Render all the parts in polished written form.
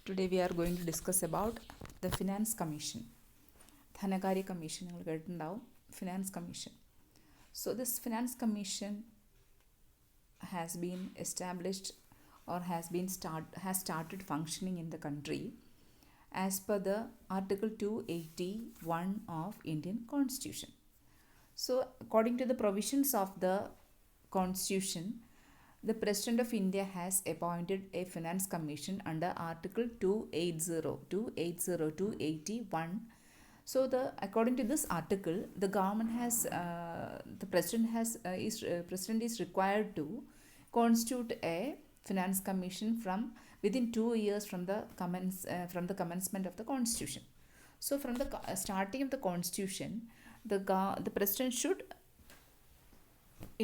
Today we are going to discuss about the Finance Commission. ധനകാര്യ commission നിങ്ങൾ കേട്ടിട്ടുണ്ടാവും. Finance commission. So this Finance Commission has been established or has started functioning in the country as per the Article 281 of Indian Constitution. So according to the provisions of the Constitution, the President of India has appointed a Finance Commission under Article 281. So according to this article, the government has the President is required to constitute a Finance Commission from within 2 years from the commencement of the Constitution. So from the starting of the Constitution, the President should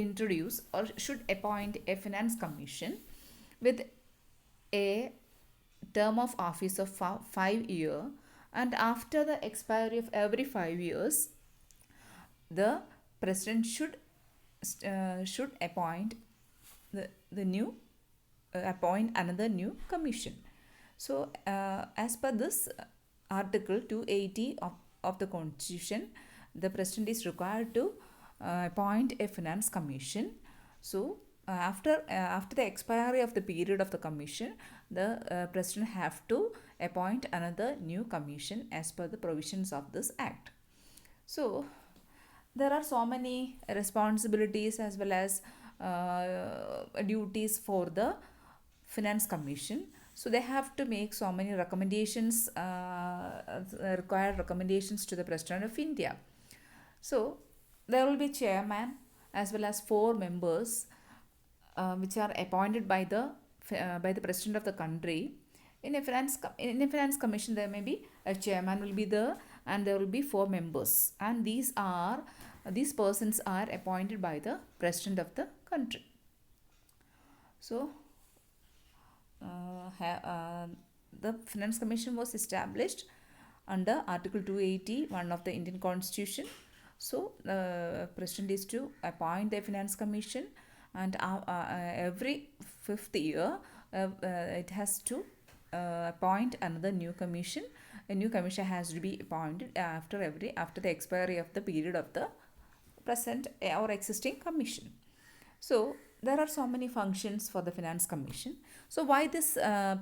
introduce or should appoint a Finance Commission with a term of office of 5 years, and after the expiry of every 5 years, the President should appoint appoint another new commission. So as per this Article 280 of the Constitution, the President is required to appoint a Finance Commission. So after the expiry of the period of the commission, the President have to appoint another new commission as per the provisions of this act. So there are so many responsibilities as well as duties for the Finance Commission. So they have to make so many recommendations, required recommendations to the President of India. So there will be chairman as well as 4 members which are appointed by the President of the country. In a finance commission, there may be a chairman will be there, and there will be 4 members, and these persons are appointed by the President of the country. So the Finance Commission was established under Article 281 of the Indian Constitution. So the President is to appoint the Finance Commission, and every 5th year it has to appoint another new commission. A new commission has to be appointed after the expiry of the period of the present or existing commission. So there are so many functions for the Finance Commission. So why this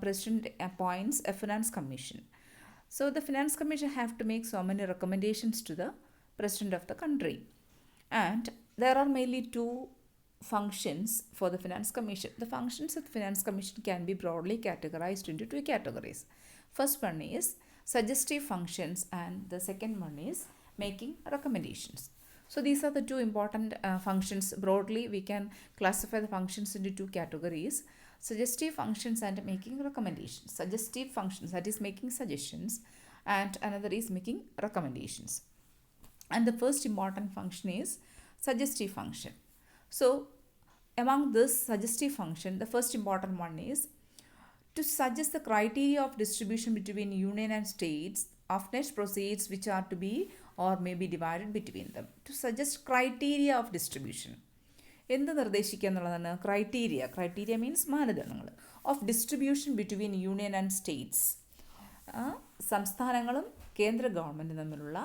President appoints a Finance Commission? So the Finance Commission have to make so many recommendations to the President of the country, and there are mainly 2 functions for the Finance Commission. The functions of the Finance Commission can be broadly categorized into 2 categories. First one is suggestive functions, and the second one is making recommendations. So these are the 2 important functions. Broadly we can classify the functions into 2 categories: suggestive functions and making recommendations. Suggestive functions, that is making suggestions, and another is making recommendations. And the first important function is suggestive function. So among this suggestive function, the first important one is to suggest the criteria of distribution between union and states of net proceeds which are to be or may be divided between them. To suggest criteria of distribution. എന്ത് നിർദ്ദേശിക്കുക എന്നുള്ളതാണ് criteria means മാനദണ്ഡങ്ങൾ of distribution between union and States. സംസ്ഥാനങ്ങളും കേന്ദ്ര ഗവൺമെൻറ്റും തമ്മിലുള്ള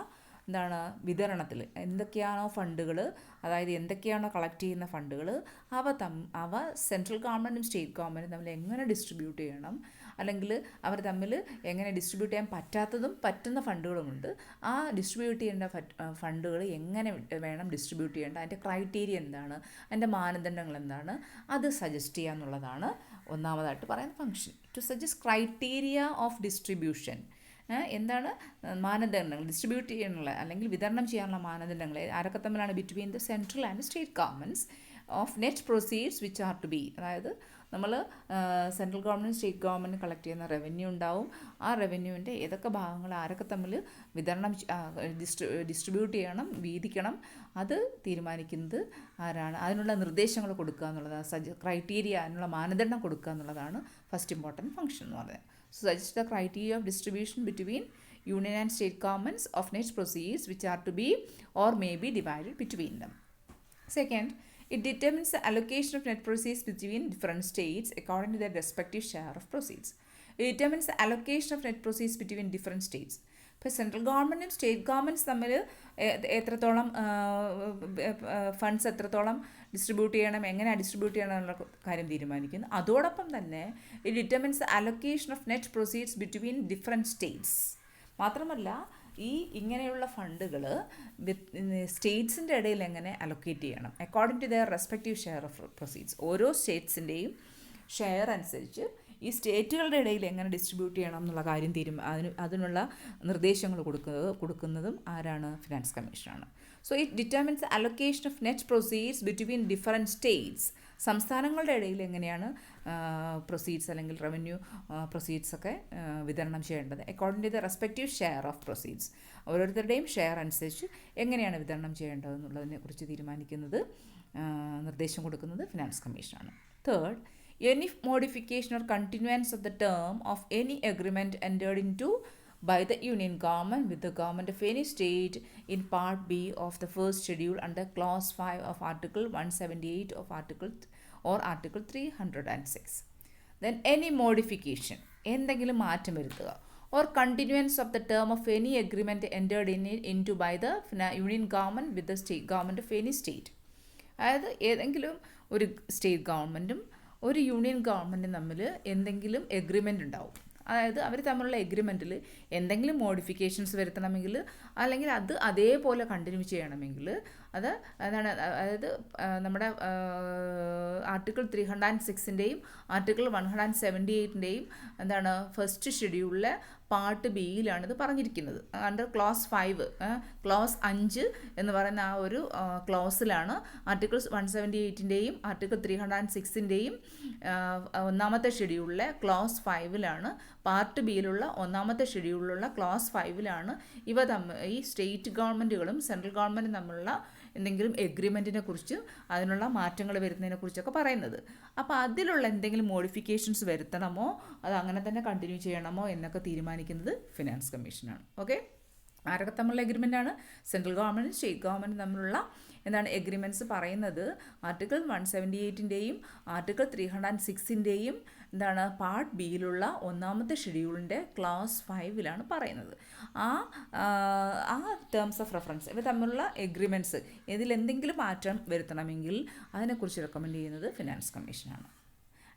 വിതരണത്തിൽ എന്തൊക്കെയാണോ ഫണ്ടുകൾ, അതായത് എന്തൊക്കെയാണോ കളക്ട് ചെയ്യുന്ന ഫണ്ടുകൾ, അവ സെൻട്രൽ ഗവൺമെൻറ്റും സ്റ്റേറ്റ് ഗവൺമെൻറ്റും തമ്മിൽ എങ്ങനെ ഡിസ്ട്രിബ്യൂട്ട് ചെയ്യണം, അല്ലെങ്കിൽ അവർ തമ്മിൽ എങ്ങനെ ഡിസ്ട്രിബ്യൂട്ട് ചെയ്യാൻ പറ്റുന്ന ഫണ്ടുകളുമുണ്ട്. ആ ഡിസ്ട്രിബ്യൂട്ട് ചെയ്യേണ്ട ഫണ്ടുകൾ എങ്ങനെ വേണം ഡിസ്ട്രിബ്യൂട്ട് ചെയ്യേണ്ട, അതിൻ്റെ ക്രൈറ്റീരിയ എന്താണ്, അതിൻ്റെ മാനദണ്ഡങ്ങൾ എന്താണ്, അത് സജസ്റ്റ് ചെയ്യുക എന്നുള്ളതാണ് ഒന്നാമതായിട്ട് പറയുന്ന function. To suggest criteria of distribution. എന്താണ് മാനദണ്ഡങ്ങൾ, ഡിസ്ട്രിബ്യൂട്ട് ചെയ്യാനുള്ള അല്ലെങ്കിൽ വിതരണം ചെയ്യാനുള്ള മാനദണ്ഡങ്ങൾ ആരൊക്കെ തമ്മിലാണ്? Between the central and state governments of net proceeds which are to be. അതായത് നമ്മൾ central government state government collect ചെയ്യുന്ന റവന്യൂ ഉണ്ടാവും. ആ റവന്യൂവിൻ്റെ ഏതൊക്കെ ഭാഗങ്ങൾ ആരൊക്കെ തമ്മിൽ ഡിസ്ട്രിബ്യൂട്ട് ചെയ്യണം, വീതിക്കണം, അത് തീരുമാനിക്കുന്നത് ആരാണ്? അതിനുള്ള നിർദ്ദേശങ്ങൾ കൊടുക്കുക എന്നുള്ളതാണ് ക്രൈറ്റീരിയ, അതിനുള്ള മാനദണ്ഡം കൊടുക്കുക എന്നുള്ളതാണ് ഫസ്റ്റ് ഇമ്പോർട്ടൻറ്റ് ഫംഗ്ഷൻ എന്ന് പറയുന്നത്. So suggest the criteria of distribution between union and state governments of net proceeds which are to be or may be divided between them. Second, it determines the allocation of net proceeds between different states according to their respective share of proceeds. Determines allocation of net proceeds between different States. ഇപ്പോൾ central ഗവൺമെൻറ്റും state governments തമ്മിൽ എത്രത്തോളം funds എത്രത്തോളം distribute ചെയ്യണം, എങ്ങനെ distribute ചെയ്യണം എന്നുള്ള കാര്യം തീരുമാനിക്കുന്നു. അതോടൊപ്പം തന്നെ it determines allocation of net proceeds between different states. മാത്രമല്ല ഇങ്ങനെയുള്ള ഫണ്ടുകൾ സ്റ്റേറ്റ്സിൻ്റെ ഇടയിൽ എങ്ങനെ അലൊക്കേറ്റ് ചെയ്യണം according to their respective share of proceeds. ഓരോ സ്റ്റേറ്റ്സിൻ്റെയും ഷെയർ അനുസരിച്ച് ഈ സ്റ്റേറ്റുകളുടെ ഇടയിൽ എങ്ങനെ ഡിസ്ട്രിബ്യൂട്ട് ചെയ്യണം എന്നുള്ള കാര്യം അതിനുള്ള നിർദ്ദേശങ്ങൾ കൊടുക്കുന്നതും ആരാണ്? ഫിനാൻസ് കമ്മീഷനാണ്. So it determines allocation of net proceeds between different states. സംസ്ഥാനങ്ങളുടെ ഇടയിൽ എങ്ങനെയാണ് പ്രൊസീഡ്സ് അല്ലെങ്കിൽ റവന്യൂ പ്രൊസീഡ്സ് ഒക്കെ വിതരണം ചെയ്യേണ്ടത് according to the respective share of proceeds. ഓരോരുത്തരുടെയും ഷെയർ അനുസരിച്ച് എങ്ങനെയാണ് വിതരണം ചെയ്യേണ്ടതെന്നുള്ളതിനെ കുറിച്ച് തീരുമാനിക്കുന്നത്, നിർദ്ദേശം കൊടുക്കുന്നത് ഫിനാൻസ് കമ്മീഷനാണ്. Third, any modification or continuance of the term of any agreement entered into by the union government with the government of any state in part B of the first schedule under clause 5 of article 178 of article 306. Then any modification, എന്തെങ്കിലും മാറ്റം വരുത്തുക, or continuance of the term of any agreement entered into by the union government with the state government of any state. അതായത് ഏതെങ്കിലും ഒരു state ഗവൺമെൻറ്റും ഒരു union ഗവൺമെൻറ്റും തമ്മിൽ എന്തെങ്കിലും എഗ്രിമെൻ്റ് ഉണ്ടാവും. അതായത് അവർ തമ്മിലുള്ള എഗ്രിമെൻറ്റിൽ എന്തെങ്കിലും മോഡിഫിക്കേഷൻസ് വരുത്തണമെങ്കിൽ അല്ലെങ്കിൽ അത് അതേപോലെ കണ്ടിന്യൂ ചെയ്യണമെങ്കിൽ അത് എന്താണ്, അതായത് നമ്മുടെ ആർട്ടിക്കിൾ 306-ൻ്റെയും ആർട്ടിക്കിൾ 178-ൻ്റെയും എന്താണ് ഫസ്റ്റ് ഷെഡ്യൂളിലെ പാർട്ട് ബിയിലാണ് ഇത് പറഞ്ഞിരിക്കുന്നത്. അണ്ടർ ക്ലോസ് 5 ക്ലോസ് 5 എന്ന് പറയുന്ന ആ ഒരു ക്ലോസിലാണ് ആർട്ടിക്കിൾ 178-ൻ്റെയും ആർട്ടിക്കിൾ 306-ൻ്റെയും ഒന്നാമത്തെ ഷെഡ്യൂളിലെ ക്ലോസ് 5-ലാണ് പാർട്ട് ബിയിലുള്ള ഒന്നാമത്തെ ഷെഡ്യൂളിലുള്ള ക്ലോസ് 5-ലാണ് ഈ സ്റ്റേറ്റ് ഗവൺമെൻറ്റുകളും സെൻട്രൽ ഗവൺമെൻറ്റും തമ്മിലുള്ള എന്തെങ്കിലും എഗ്രിമെൻറ്റിനെ കുറിച്ച് അതിനുള്ള മാറ്റങ്ങൾ വരുന്നതിനെ കുറിച്ചൊക്കെ പറയുന്നത്. അപ്പോൾ അതിലുള്ള എന്തെങ്കിലും മോഡിഫിക്കേഷൻസ് വരുത്തണമോ അത് അങ്ങനെ തന്നെ കണ്ടിന്യൂ ചെയ്യണമോ എന്നൊക്കെ തീരുമാനിക്കുന്നത് ഫിനാൻസ് കമ്മീഷനാണ്. ഓക്കെ, ആരൊക്കെ തമ്മിലുള്ള എഗ്രിമെൻ്റാണ്? സെൻട്രൽ ഗവൺമെൻറ്റും സ്റ്റേറ്റ് ഗവൺമെൻറ്റും തമ്മിലുള്ള എന്താണ് എഗ്രിമെൻറ്റ്സ് പറയുന്നത് ആർട്ടിക്കിൾ 178-ൻ്റെയും ആർട്ടിക്കിൾ 306-ൻ്റെയും എന്താണ് പാർട്ട് ബിയിലുള്ള ഒന്നാമത്തെ ഷെഡ്യൂളിൻ്റെ ക്ലാസ് 5-ലാണ് പറയുന്നത്. ആ ടേംസ് ഓഫ് റെഫറൻസ് ഇവ തമ്മിലുള്ള എഗ്രിമെൻറ്റ്സ് ഇതിലെന്തെങ്കിലും മാറ്റം വരുത്തണമെങ്കിൽ അതിനെക്കുറിച്ച് റെക്കമെൻഡ് ചെയ്യുന്നത് ഫിനാൻസ് കമ്മീഷനാണ്.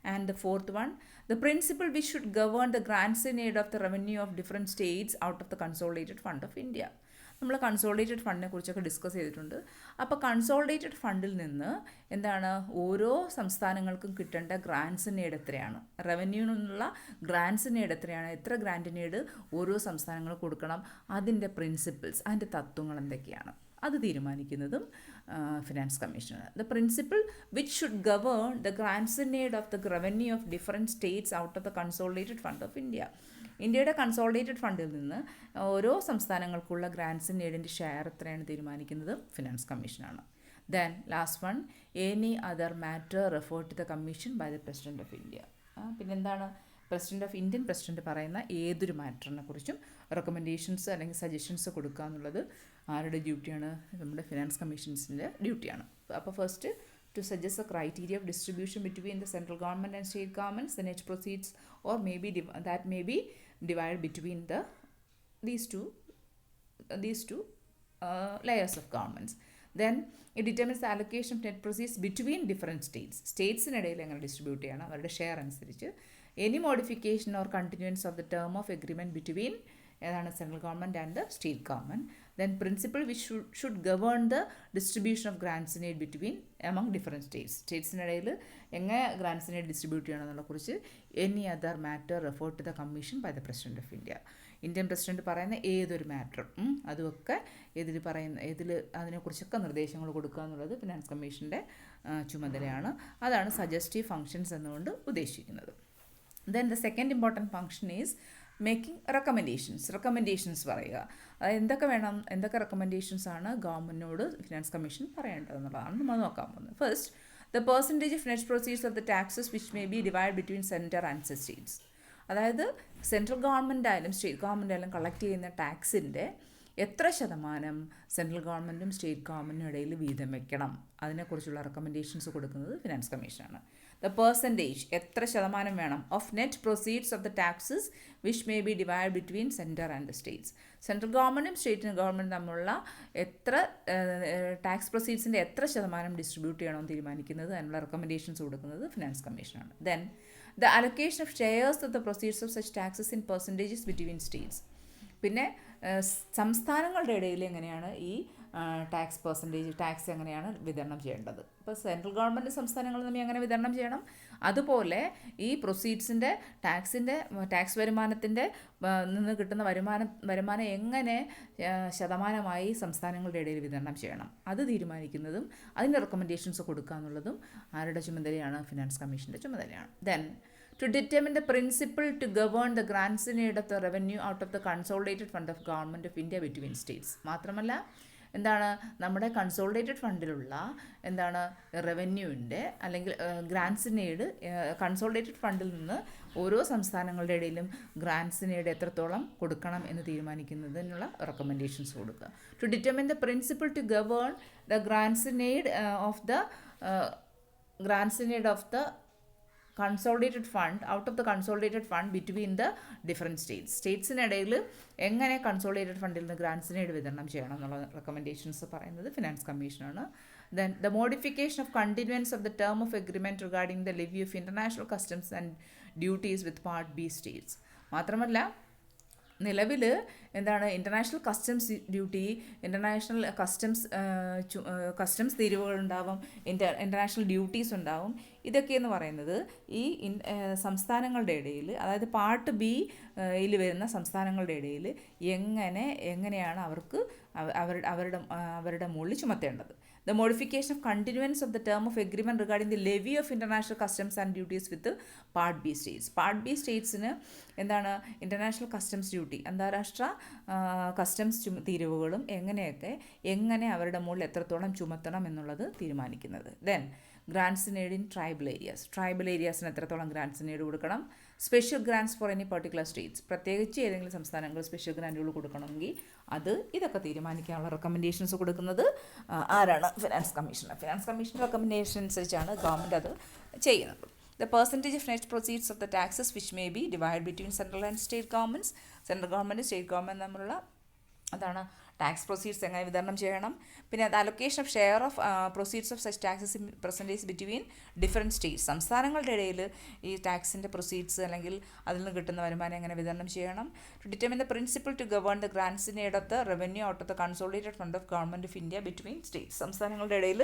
And the fourth one, the principle which should govern the grants in aid of the revenue of different states out of the consolidated fund of India. നമ്മൾ consolidated ഫണ്ടിനെ കുറിച്ചൊക്കെ discuss ചെയ്തിട്ടുണ്ട്. അപ്പോൾ consolidated ഫണ്ടിൽ നിന്ന് എന്താണ് ഓരോ സംസ്ഥാനങ്ങൾക്കും കിട്ടേണ്ട ഗ്രാൻസിന് എയ്ഡ് എത്രയാണ്, റവന്യൂവിൽ നിന്നുള്ള ഗ്രാൻസിന് എയ്ഡ് എത്രയാണ്, എത്ര ഗ്രാൻറ്റിന് എയ്ഡ് ഓരോ സംസ്ഥാനങ്ങൾ കൊടുക്കണം, അതിൻ്റെ പ്രിൻസിപ്പിൾസ് അതിൻ്റെ തത്വങ്ങൾ എന്തൊക്കെയാണ് അത് തീരുമാനിക്കുന്നതും ഫിനാൻസ് കമ്മീഷനാണ്. The principle which should govern the grants in aid of the revenue of different states out of the consolidated fund of India. ഇന്ത്യയുടെ കൺസോളിഡേറ്റഡ് ഫണ്ടിൽ നിന്ന് ഓരോ സംസ്ഥാനങ്ങൾക്കുള്ള ഗ്രാൻസ് ഇൻ എയ്ഡിൻ്റെ ഷെയർ എത്രയാണ് തീരുമാനിക്കുന്നത് ഫിനാൻസ് കമ്മീഷനാണ്. Then last one, any other matter referred to the commission by the president of India. പിന്നെന്താണ് ഇന്ത്യൻ പ്രസിഡൻറ്റ് പറയുന്ന ഏതൊരു മാറ്ററിനെ കുറിച്ചും റെക്കമെൻഡേഷൻസ് അല്ലെങ്കിൽ സജഷൻസ് കൊടുക്കുക എന്നുള്ളത് ആരുടെ ഡ്യൂട്ടിയാണ്? നമ്മുടെ ഫിനാൻസ് കമ്മീഷൻസിൻ്റെ ഡ്യൂട്ടിയാണ്. അപ്പോൾ first, to suggest a criteria of distribution between the central government and state governments, the net proceeds or that may be divided between these two layers of governments. Then it determines the allocation of net proceeds between different states. സ്റ്റേറ്റ്സിനിടയിൽ എങ്ങനെ distribute ചെയ്യണം അവരുടെ share അനുസരിച്ച്. Any modification or continuance of the term of agreement between ഏതാണ് central government and the state government. Then principle which should govern the distribution of grants in aid between among different states. സ്റ്റേറ്റ്സിനിടയിൽ എങ്ങനെ grants in aid distribute ചെയ്യണം എന്നുള്ളതിനെക്കുറിച്ച് any other matter referred to the commission by the president of India. Indian president പറയുന്ന ഏതൊരു മാറ്ററും അതുമൊക്കെ ഇതിൽ അതിനെക്കുറിച്ചൊക്കെ നിർദ്ദേശങ്ങൾ കൊടുക്കുക എന്നുള്ളത് ഫിനാൻസ് കമ്മീഷൻ്റെ ചുമതലയാണ്. അതാണ് സജസ്റ്റീവ് ഫങ്ഷൻസ് എന്നുകൊണ്ട് ഉദ്ദേശിക്കുന്നത്. Then the second important function is making recommendations പറയുക. എന്തൊക്കെ റെക്കമെൻഡേഷൻസ് ആണ് ഗവൺമെൻറ്റിനോട് ഫിനാൻസ് കമ്മീഷൻ പറയേണ്ടതെന്നുള്ളതാണ് നമ്മൾ നോക്കാൻ പോകുന്നത്. First, the percentage of net proceeds of the taxes which may be divide between centre and States. അതായത് സെൻട്രൽ ഗവൺമെൻറ് ആയാലും സ്റ്റേറ്റ് ഗവൺമെൻറ് ആയാലും collect ചെയ്യുന്ന ടാക്സിൻ്റെ എത്ര ശതമാനം സെൻട്രൽ ഗവൺമെൻറ്റും സ്റ്റേറ്റ് ഗവൺമെൻറ്റിനും ഇടയിൽ വീതം വയ്ക്കണം അതിനെക്കുറിച്ചുള്ള റെക്കമെൻഡേഷൻസ് കൊടുക്കുന്നത് ഫിനാൻസ് കമ്മീഷനാണ്. ദ പെർസെൻറ്റേജ് എത്ര ശതമാനം വേണം of net proceeds of the taxes which may be divide between centre and the States. Central ഗവൺമെൻറ്റും സ്റ്റേറ്റ് ഗവൺമെൻറ്റും തമ്മിലുള്ള എത്ര ടാക്സ് പ്രൊസീഡ്സിൻ്റെ എത്ര ശതമാനം ഡിസ്ട്രിബ്യൂട്ട് ചെയ്യണമെന്ന് തീരുമാനിക്കുന്നത്, അതിനുള്ള റെക്കമെൻഡേഷൻസ് കൊടുക്കുന്നത് ഫിനാൻസ് കമ്മീഷനാണ്. Then the allocation of shares of the proceeds of such taxes in percentages between states. പിന്നെ സംസ്ഥാനങ്ങളുടെ ഇടയിൽ എങ്ങനെയാണ് ഈ ടാക്സ് എങ്ങനെയാണ് വിതരണം ചെയ്യേണ്ടത്. ഇപ്പോൾ സെൻട്രൽ ഗവൺമെൻറ് സംസ്ഥാനങ്ങളിൽ തമ്മിൽ എങ്ങനെ വിതരണം ചെയ്യണം, അതുപോലെ ഈ പ്രൊസീഡ്സിൻ്റെ ടാക്സ് വരുമാനത്തിൻ്റെ നിന്ന് കിട്ടുന്ന വരുമാനം എങ്ങനെ ശതമാനമായി സംസ്ഥാനങ്ങളുടെ ഇടയിൽ വിതരണം ചെയ്യണം അത് തീരുമാനിക്കുന്നതും അതിൻ്റെ റെക്കമെൻഡേഷൻസ് കൊടുക്കുക എന്നുള്ളതും ആരുടെ ചുമതലയാണ്? ഫിനാൻസ് കമ്മീഷൻ്റെ ചുമതലയാണ്. Then to determine the principle to govern the grants in aid of the revenue out of the consolidated fund of government of India between states. മാത്രമല്ല എന്താണ് നമ്മുടെ കൺസോളിഡേറ്റഡ് ഫണ്ടിലുള്ള റവന്യൂവിൻ്റെ അല്ലെങ്കിൽ ഗ്രാൻസ് ഇൻ എയ്ഡ് കൺസോളിഡേറ്റഡ് ഫണ്ടിൽ നിന്ന് ഓരോ സംസ്ഥാനങ്ങളുടെ ഇടയിലും ഗ്രാൻസ് ഇൻ എയ്ഡ് എത്രത്തോളം കൊടുക്കണം എന്ന് തീരുമാനിക്കുന്നതിനുള്ള റെക്കമെൻഡേഷൻസ് കൊടുക്കുക. To determine the principle to govern the grants in aid of the consolidated fund out of the consolidated fund between the different സ്റ്റേറ്റ്സിനിടയിൽ എങ്ങനെ കൺസോളിഡേറ്റഡ് ഫണ്ടിൽ നിന്ന് ഗ്രാൻസിന് വിതരണം ചെയ്യണം എന്നുള്ള റെക്കമെൻഡേഷൻസ് പറയുന്നത് ഫിനാൻസ് കമ്മീഷനാണ്. Then the modification of continuance of the term of agreement regarding the levy of international customs and duties with part B states. മാത്രമല്ല നിലവിൽ international customs duty, international customs തീരുവകളുണ്ടാവും, ഇൻ്റർനാഷണൽ ഡ്യൂട്ടീസ് ഉണ്ടാവും. ഇതൊക്കെയെന്ന് പറയുന്നത് ഈ സംസ്ഥാനങ്ങളുടെ ഇടയിൽ, അതായത് പാർട്ട് ബിയിൽ വരുന്ന സംസ്ഥാനങ്ങളുടെ ഇടയിൽ എങ്ങനെയാണ് അവർക്ക് അവരുടെ മുകളിൽ ചുമത്തേണ്ടത്. The modification of continuance of the term of agreement regarding the levy of international customs and duties with the Part B states. Part B statesന് ഇൻ്റർനാഷണൽ കസ്റ്റംസ് ഡ്യൂട്ടി, അന്താരാഷ്ട്ര കസ്റ്റംസ് തീരുവകളും എങ്ങനെ അവരുടെ മുകളിൽ എത്രത്തോളം ചുമത്തണം എന്നുള്ളത് തീരുമാനിക്കുന്നത്. Then grants in aid in tribal ഏരിയാസിന് എത്രത്തോളം ഗ്രാൻസ് ഇൻ എയ്ഡ് കൊടുക്കണം. Special grants for any particular states, പ്രത്യേകിച്ച് ഏതെങ്കിലും സംസ്ഥാനങ്ങൾ സ്പെഷ്യൽ ഗ്രാൻറ്റുകൾ കൊടുക്കണമെങ്കിൽ ഇതൊക്കെ തീരുമാനിക്കാനുള്ള റെക്കമെൻഡേഷൻസ് കൊടുക്കുന്നത് ആരാണ്? Finance commission. Finance commission recommendation അനുസരിച്ചാണ് ഗവൺമെൻറ് അത് ചെയ്യുന്നത്. The percentage of net proceeds of the taxes which may be divided between central and state governments. Central government state government തമ്മിലുള്ള ടാക്സ് പ്രൊസീഡ്സ് എങ്ങനെ വിതരണം ചെയ്യണം. പിന്നെ അത് allocation of share of proceeds of such taxes in percentage between different states. സംസ്ഥാനങ്ങളുടെ ഇടയിൽ ഈ ടാക്സിൻ്റെ proceeds അല്ലെങ്കിൽ അതിൽ നിന്ന് കിട്ടുന്ന വരുമാനം എങ്ങനെ വിതരണം ചെയ്യണം. To determine the principle to govern the grants in aid of the revenue out of the consolidated fund of government of India between states. സംസ്ഥാനങ്ങളുടെ ഇടയിൽ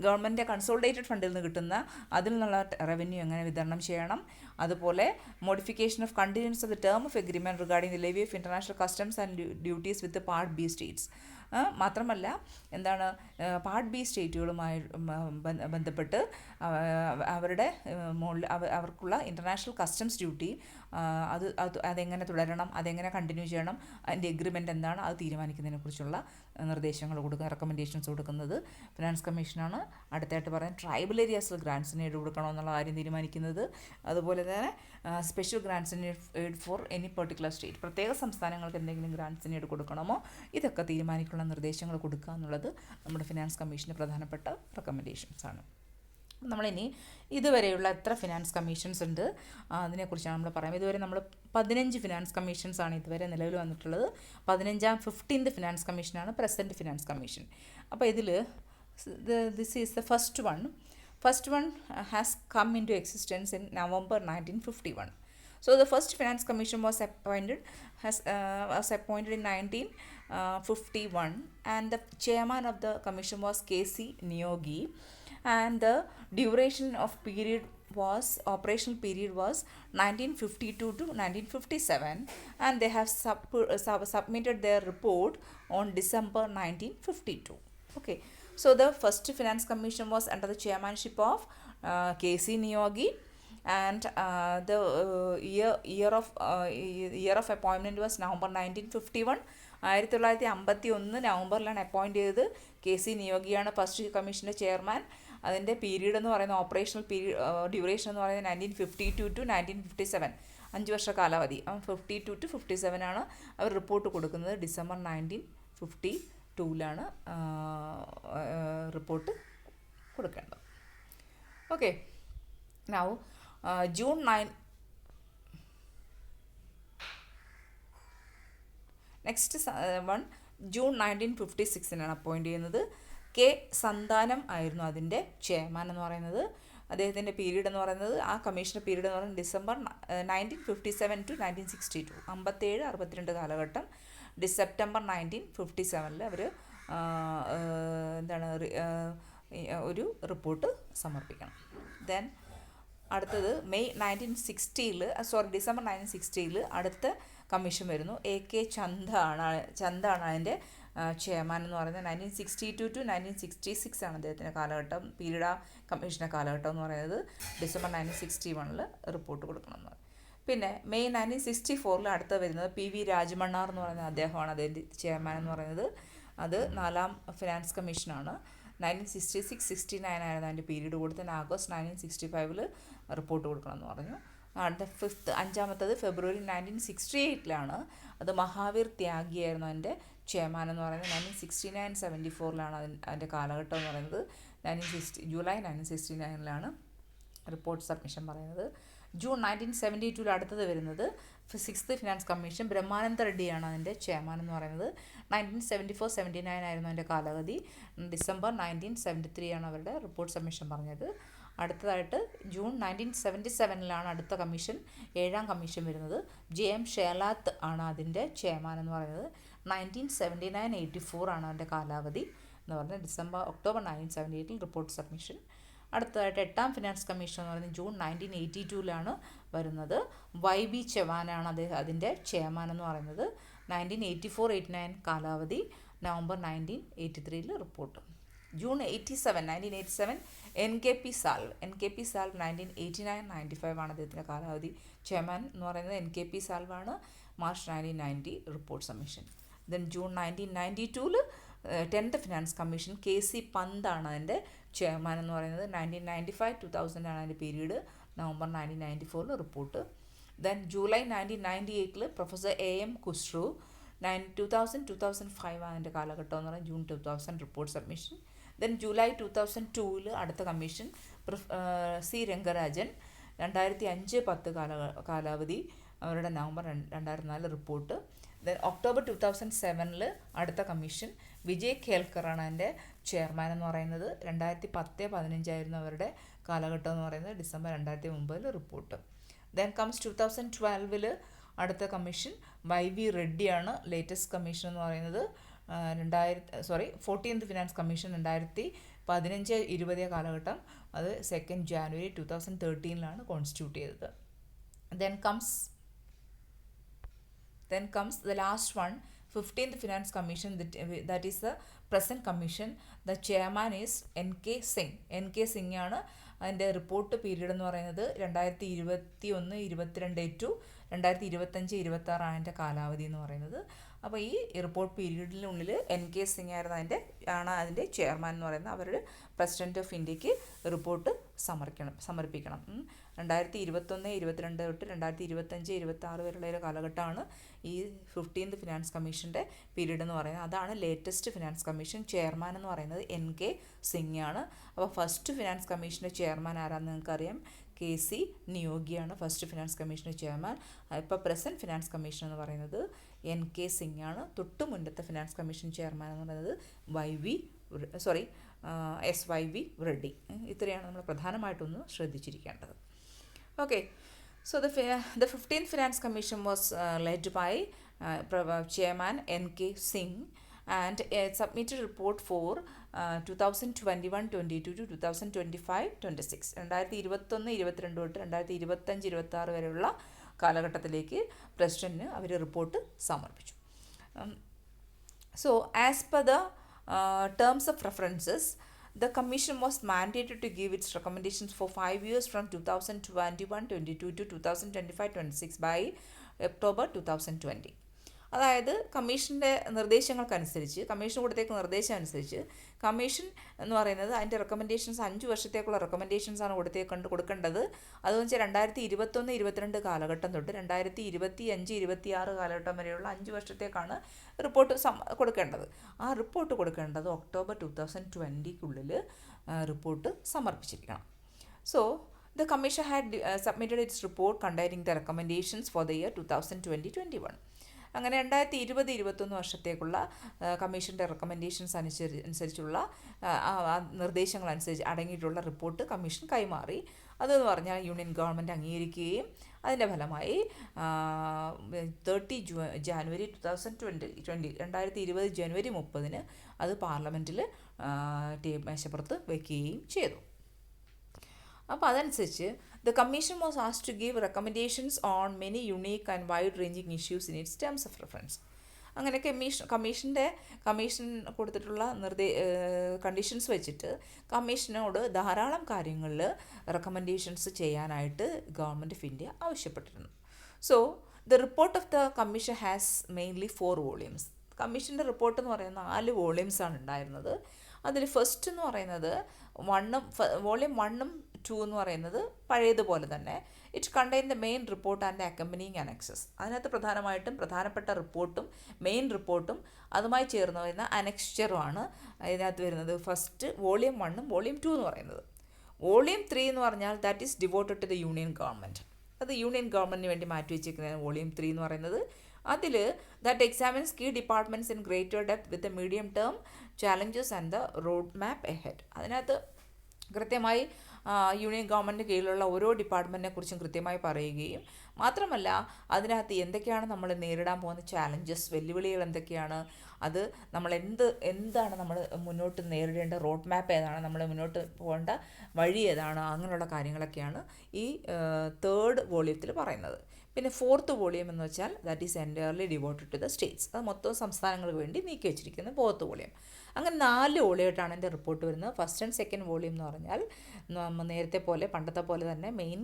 ഗവൺമെൻറ് കൺസോളിഡേറ്റഡ് ഫണ്ടിൽ നിന്ന് കിട്ടുന്ന അതിൽ നിന്നുള്ള റവന്യൂ എങ്ങനെ വിതരണം ചെയ്യണം. അതുപോലെ modification of continuous of the term of agreement regarding the levy of international customs and duties with part B states. മാത്രമല്ല പാർട്ട് ബി സ്റ്റേറ്റുകളുമായി ബന്ധപ്പെട്ട് അവരുടെ മുകളിൽ അവർക്കുള്ള ഇൻ്റർനാഷണൽ കസ്റ്റംസ് ഡ്യൂട്ടി അതെങ്ങനെ തുടരണം, അതെങ്ങനെ കണ്ടിന്യൂ ചെയ്യണം, അതിൻ്റെ എഗ്രിമെൻറ്റ് എന്താണ്, അത് തീരുമാനിക്കുന്നതിനെക്കുറിച്ചുള്ള നിർദ്ദേശങ്ങൾ റെക്കമെൻഡേഷൻസ് കൊടുക്കുന്നത് ഫിനാൻസ് കമ്മീഷനാണ്. അടുത്തായിട്ട് പറയാൻ ട്രൈബൽ ഏരിയാസിൽ ഗ്രാൻസിന് എയ്ഡ് കൊടുക്കണമെന്നുള്ള കാര്യം തീരുമാനിക്കുന്നത്. അതുപോലെ തന്നെ സ്പെഷ്യൽ ഗ്രാൻസിന് aid for any particular state, പ്രത്യേക സംസ്ഥാനങ്ങൾക്ക് എന്തെങ്കിലും ഗ്രാൻസിന് എയ്ഡ് കൊടുക്കണമോ ഇതൊക്കെ തീരുമാനിക്കാനുള്ള നിർദ്ദേശങ്ങൾ കൊടുക്കുക എന്നുള്ളത് നമ്മുടെ ഫിനാൻസ് കമ്മീഷൻ്റെ പ്രധാനപ്പെട്ട റെക്കമെൻഡേഷൻസ് ആണ്. നമ്മളിനി ഇതുവരെയുള്ള എത്ര ഫിനാൻസ് കമ്മീഷൻസ് ഉണ്ട് അതിനെക്കുറിച്ചാണ് നമ്മൾ പറയുന്നത്. ഇതുവരെ നമ്മൾ 15 ഫിനാൻസ് കമ്മീഷൻസാണ് ഇതുവരെ നിലവിൽ വന്നിട്ടുള്ളത്. 15th ഫിനാൻസ് കമ്മീഷനാണ് പ്രസൻറ്റ് ഫിനാൻസ് കമ്മീഷൻ. അപ്പോൾ ഇതിൽ this is the first one has come into existence in November 1951. So the first finance commission was appointed in 1951 and the chairman of the commission was K.C. Niyogi, and the duration of operational period was 1952 to 1957, and they have submitted their report on December 1952. Okay, so the first finance commission was under the chairmanship of K.C. Niyogi, and the year of appointment was November 1951. 1951 നവംബറിലാണ് appoint ചെയ്തത്. K.C. നിയോഗിയാണ് first കമ്മീഷൻ്റെ chairman. അതിൻ്റെ period എന്ന് പറയുന്നത് operational duration എന്ന് പറയുന്നത് 1952 to 1957, 5 വർഷ കാലാവധി. 52 to 57 ആണ് അവർ report കൊടുക്കുന്നത്. December 1952 റിപ്പോർട്ട് കൊടുക്കേണ്ടത്. Okay, Now, June 9. Next one June 1956 appoint ചെയ്യുന്നത് കെ സന്താനം ആയിരുന്നു അതിൻ്റെ ചെയർമാൻ എന്ന് പറയുന്നത്. അദ്ദേഹത്തിൻ്റെ പീരീഡ് എന്ന് പറയുന്നത്, ആ കമ്മീഷൻ്റെ പീരീഡ് എന്ന് പറയുന്നത് ഡിസംബർ 1957 to 1962, 57-62 കാലഘട്ടം. സെപ്റ്റംബർ 1957 അവർ ഒരു റിപ്പോർട്ട് സമർപ്പിക്കണം. ദെൻ അടുത്തത് ഡിസംബർ 1960 അടുത്ത കമ്മീഷൻ വരുന്നു. എ കെ ചന്ദാണ് അതിൻ്റെ ചെയർമാൻ എന്ന് പറയുന്നത്. 1962 to 1966 ആണ് അദ്ദേഹത്തിൻ്റെ കാലഘട്ടം, പീരീഡ് ആ കമ്മീഷൻ്റെ കാലഘട്ടം എന്ന് പറയുന്നത്. ഡിസംബർ 1961 റിപ്പോർട്ട് കൊടുക്കണം. പിന്നെ മെയ് 1964 അടുത്ത വരുന്നത് പി വി രാജമണ്ണാർ എന്ന് പറയുന്ന അദ്ദേഹമാണ് അതിൻ്റെ ചെയർമാൻ എന്ന് പറയുന്നത്. അത് 4ാം ഫിനാൻസ് കമ്മീഷനാണ്. 1966-69 ആയിരുന്നു അതിൻ്റെ പീരീഡ് കൊടുത്തത്. ആഗസ്റ്റ് 1965 റിപ്പോർട്ട് കൊടുക്കണം എന്ന് പറഞ്ഞു. അടുത്ത അഞ്ചാമത്തത് ഫെബ്രുവരി 1968 അത് മഹാവീർ ത്യാഗിയായിരുന്നു അതിൻ്റെ ചെയർമാൻ എന്ന് പറയുന്നത്. 1969-74 അതിൻ്റെ കാലഘട്ടം എന്ന് പറയുന്നത്. ജൂലൈ 1969 റിപ്പോർട്ട് സബ്മിഷൻ പറയുന്നത്. ജൂൺ 1972 അടുത്തത് വരുന്നത് 6th ഫിനാൻസ് കമ്മീഷൻ. ബ്രഹ്മാനന്ദ റെഡ്ഡിയാണ് അതിൻ്റെ ചെയർമാൻ എന്ന് പറയുന്നത്. 1974-79 ആയിരുന്നു അതിൻ്റെ കാലാവധി. ഡിസംബർ 1973 അവരുടെ റിപ്പോർട്ട് സബ്മിഷൻ പറഞ്ഞത്. അടുത്തതായിട്ട് ജൂൺ 1977 അടുത്ത കമ്മീഷൻ, 7ാം കമ്മീഷൻ വരുന്നത്. JM ഷേലാത്ത് ആണ് അതിൻ്റെ ചെയർമാൻ എന്ന് പറയുന്നത്. 1979-84 അതിൻ്റെ കാലാവധി എന്ന് പറഞ്ഞത്. October 1978 report submission. അടുത്തതായിട്ട് 8ാം ഫിനാൻസ് കമ്മീഷൻ എന്ന് പറയുന്നത് ജൂൺ 1982 വരുന്നത്. YB ചവാനാണ് അതിൻ്റെ ചെയർമാൻ എന്ന് പറയുന്നത്. 1984-89 കാലാവധി. November 1983 report. June 1987 NKP Salve 1989-95 അദ്ദേഹത്തിൻ്റെ കാലാവധി. ചെയർമാൻ എന്ന് പറയുന്നത് NKP സാൽവ് ആണ്. March 1990 report submission. Then June 1992 10th finance commission. KC പന്താണ് അതിൻ്റെ ചെയർമാൻ എന്ന് പറയുന്നത്. 1995-2000 അതിൻ്റെ period. November 1994 report. Then July 1998 professor AM Khusro. 2000-2005 അതിൻ്റെ കാലഘട്ടം എന്ന് പറയുന്നത്. ജൂൺ 2000 റിപ്പോർട്ട് സബ്മിഷൻ. ദെൻ ജൂലൈ 2002 അടുത്ത കമ്മീഷൻ. C രംഗരാജൻ. 2005-10 കാലാവധി. അവരുടെ നവംബർ 2004 റിപ്പോർട്ട്. ദെൻ ഒക്ടോബർ 2007 അടുത്ത കമ്മീഷൻ. വിജയ് ഖേൽക്കറാണ് അതിൻ്റെ ചെയർമാൻ എന്ന് പറയുന്നത്. 2010-15 ആയിരുന്നു അവരുടെ കാലഘട്ടം എന്ന് പറയുന്നത്. December 2009 report. ദെൻ കംസ് 2012 അടുത്ത കമ്മീഷൻ. YV റെഡ്ഡിയാണ് ലേറ്റസ്റ്റ് കമ്മീഷൻ എന്ന് പറയുന്നത്. 14th ഫിനാൻസ് കമ്മീഷൻ 2015-20 കാലഘട്ടം. അത് 2nd ജാനുവരി 2013 കോൺസ്റ്റിറ്റ്യൂട്ട് ചെയ്തത്. Then comes the last one, 15th Finance Commission, that is the present commission. The chairman is NK Singh. NK Singh ആണ് അതിൻ്റെ report period എന്ന് പറയുന്നത്. 2021-22 to 2025-26 അതിൻ്റെ കാലാവധി എന്ന് പറയുന്നത്. അപ്പോൾ ഈ റിപ്പോർട്ട് പീരീഡിനുള്ളിൽ NK സിംഗ് ആയിരുന്നു അതിൻ്റെ ചെയർമാൻ എന്ന് പറയുന്നത്. അവർ പ്രസിഡൻറ്റ് ഓഫ് ഇന്ത്യക്ക് റിപ്പോർട്ട് സമർപ്പിക്കണം. 2021-22 തൊട്ട് 2025-26 വരെയുള്ള ഒരു കാലഘട്ടമാണ് ഈ 15th ഫിനാൻസ് കമ്മീഷൻ്റെ പീരീഡ് എന്ന് പറയുന്നത്. അതാണ് ലേറ്റസ്റ്റ് ഫിനാൻസ് കമ്മീഷൻ. ചെയർമാൻ എന്ന് പറയുന്നത് NK സിംഗ് ആണ്. അപ്പോൾ ഫസ്റ്റ് ഫിനാൻസ് കമ്മീഷൻ്റെ ചെയർമാൻ ആരാണെന്ന് നിങ്ങൾക്കറിയാം. KC നിയോഗിയാണ് ഫസ്റ്റ് ഫിനാൻസ് കമ്മീഷൻ്റെ ചെയർമാൻ. ഇപ്പോൾ പ്രസൻറ്റ് ഫിനാൻസ് കമ്മീഷൻ എന്ന് പറയുന്നത് NK സിംഗ് ആണ്. തൊട്ട് മുന്നത്തെ ഫിനാൻസ് കമ്മീഷൻ ചെയർമാൻ എന്ന് പറയുന്നത് SYV റെഡ്ഡി. ഇത്രയാണ് നമ്മൾ പ്രധാനമായിട്ടൊന്ന് ശ്രദ്ധിച്ചിരിക്കേണ്ടത്. Okay, so the 15th Finance Commission was led by Chairman NK Singh and submitted report for 2021-22 to 2025-26. 2021-22 തൊട്ട് 2025-26 വരെയുള്ള കാലഘട്ടത്തിലേക്ക് പ്രസിഡന്റിന് അവർ റിപ്പോർട്ട് സമർപ്പിച്ചു. So as per the terms of references, the commission was mandated to give its recommendations for 5 years from 2021-22 to 2025-26 by October 2020. അതായത് കമ്മീഷൻ്റെ നിർദ്ദേശങ്ങൾക്കനുസരിച്ച്, commission കൊടുത്തേക്കുന്ന നിർദ്ദേശം അനുസരിച്ച് commission എന്ന് പറയുന്നത് അതിൻ്റെ റെക്കമെൻഡേഷൻസ് 5 വർഷത്തേക്കുള്ള റെക്കമെൻഡേഷൻസാണ് കൊടുക്കേണ്ടത്. അതെന്ന് വെച്ചാൽ 2021-22 കാലഘട്ടം തൊട്ട് 2025-26 കാലഘട്ടം വരെയുള്ള 5 വർഷത്തേക്കാണ് റിപ്പോർട്ട് കൊടുക്കേണ്ടത്. ആ റിപ്പോർട്ട് കൊടുക്കേണ്ടത് ഒക്ടോബർ 2020 റിപ്പോർട്ട് സമർപ്പിച്ചിരിക്കണം. So The commission had submitted its report containing the recommendations for the year 2020-21. അങ്ങനെ 2020-21 വർഷത്തേക്കുള്ള കമ്മീഷൻ്റെ റെക്കമെൻഡേഷൻസ് അനുസരിച്ചുള്ള നിർദ്ദേശങ്ങൾ അനുസരിച്ച് അടങ്ങിയിട്ടുള്ള റിപ്പോർട്ട് കമ്മീഷൻ കൈമാറി. അതെന്ന് പറഞ്ഞാൽ യൂണിയൻ ഗവൺമെൻറ് അംഗീകരിക്കുകയും അതിൻ്റെ ഫലമായി 30 ജാനുവരി 2020 ജനുവരി 30 അത് പാർലമെൻറ്റിൽ മേശപ്പുറത്ത് വയ്ക്കുകയും ചെയ്തു. അപ്പോൾ അതനുസരിച്ച് the commission was asked to give recommendations on many unique and wide-ranging issues in its terms of reference. അങ്ങനെ കമ്മീഷൻ കൊടുത്തിട്ടുള്ള കണ്ടീഷൻസ് വെച്ചിട്ട് കമ്മീഷനോട് ധാരാളം കാര്യങ്ങളിൽ റെക്കമെൻഡേഷൻസ് ചെയ്യാനായിട്ട് ഗവൺമെൻറ് ഓഫ് ഇന്ത്യ ആവശ്യപ്പെട്ടിരുന്നു. So the report of the commission has mainly 4 volumes. കമ്മീഷൻ്റെ report എന്ന് പറയുന്നത് 4 വോളിയൂംസാണ് ഉണ്ടായിരുന്നത്. അതിൽ ഫസ്റ്റ് എന്ന് പറയുന്നത് വോളിയം 1ഉം 2 എന്ന് പറയുന്നത് പഴയതുപോലെ തന്നെ it contain the main report and accompanying annexes. അതിനകത്ത് പ്രധാനപ്പെട്ട റിപ്പോർട്ടും മെയിൻ റിപ്പോർട്ടും അതുമായി ചേർന്ന് വരുന്ന അനക്സ്ചറുമാണ് അതിനകത്ത് വരുന്നത്. ഫസ്റ്റ് വോളിയം 1ഉം വോളിയം 2 എന്ന് പറയുന്നത്. വോളിയം 3 എന്ന് പറഞ്ഞാൽ that is devoted to the union government. അത് യൂണിയൻ ഗവൺമെൻറ്റിന് വേണ്ടി മാറ്റി വെച്ചിരിക്കുന്നതാണ് വോളിയം 3 എന്ന് പറയുന്നത്. അതിൽ that examines key departments in greater depth with the medium term challenges and the road map ahead. അതിനകത്ത് കൃത്യമായി യൂണിയൻ ഗവൺമെൻറ് കീഴിലുള്ള ഓരോ ഡിപ്പാർട്ട്മെൻറ്റിനെ കുറിച്ചും കൃത്യമായി പറയുകയും മാത്രമല്ല അതിനകത്ത് എന്തൊക്കെയാണ് നമ്മൾ നേരിടാൻ പോകുന്ന ചാലഞ്ചസ്, വെല്ലുവിളികൾ എന്തൊക്കെയാണ്, അത് നമ്മൾ എന്താണ് നമ്മൾ മുന്നോട്ട് നേരിടേണ്ട റോഡ് മാപ്പ് ഏതാണ്, നമ്മൾ മുന്നോട്ട് പോകേണ്ട വഴി ഏതാണ്, അങ്ങനെയുള്ള കാര്യങ്ങളൊക്കെയാണ് ഈ 3rd വോളിയത്തിൽ പറയുന്നത്. പിന്നെ 4th വോളിയം എന്ന് വെച്ചാൽ that is entirely devoted to the states. അത് മൊത്തം സംസ്ഥാനങ്ങൾക്ക് വേണ്ടി നീക്കി വെച്ചിരിക്കുന്ന 4th വോളിയം. അങ്ങനെ 4 വോളിയമായിട്ടാണ് എൻ്റെ റിപ്പോർട്ട് വരുന്നത്. ഫസ്റ്റ് ആൻഡ് സെക്കൻഡ് വോളിയം എന്ന് പറഞ്ഞാൽ പണ്ടത്തെ പോലെ തന്നെ മെയിൻ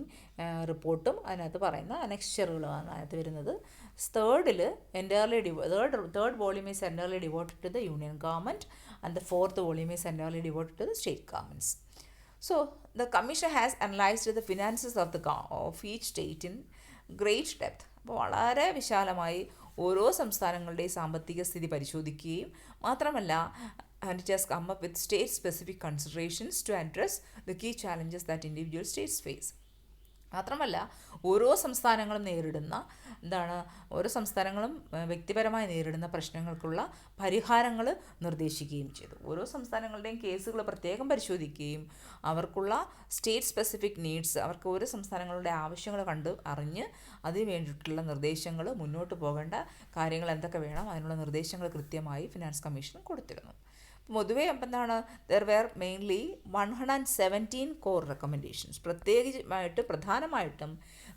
റിപ്പോർട്ടും അതിനകത്ത് പറയുന്ന അനക്സ്ചറുകളാണ് അതിനകത്ത് വരുന്നത്. Third volume is entirely devoted to the union government and the 4th volume is entirely devoted to the state governments. So the commission has analyzed the finances of each state in great depth. അപ്പോൾ വളരെ വിശാലമായി ഓരോ സംസ്ഥാനങ്ങളുടെയും സാമ്പത്തിക സ്ഥിതി പരിശോധിക്കുകയും മാത്രമല്ല and it has come up with state specific considerations to address the key challenges that individual states face. മാത്രമല്ല ഓരോ സംസ്ഥാനങ്ങളും വ്യക്തിപരമായി നേരിടുന്ന പ്രശ്നങ്ങൾക്കുള്ള പരിഹാരങ്ങൾ നിർദ്ദേശിക്കുകയും ചെയ്തു. ഓരോ സംസ്ഥാനങ്ങളുടെയും കേസുകൾ പ്രത്യേകം പരിശോധിക്കുകയും അവർക്കുള്ള സ്റ്റേറ്റ് സ്പെസിഫിക് നീഡ്സ്, അവർക്ക് ഓരോ സംസ്ഥാനങ്ങളുടെ ആവശ്യങ്ങൾ അറിഞ്ഞ് അതിന് വേണ്ടിയിട്ടുള്ള നിർദ്ദേശങ്ങൾ, മുന്നോട്ട് പോകേണ്ട കാര്യങ്ങൾ എന്തൊക്കെ വേണം, അതിനുള്ള നിർദ്ദേശങ്ങൾ കൃത്യമായി ഫിനാൻസ് കമ്മീഷൻ കൊടുത്തിരുന്നു. പൊതുവേ there wear mainly 117 core recommendations. പ്രധാനമായിട്ടും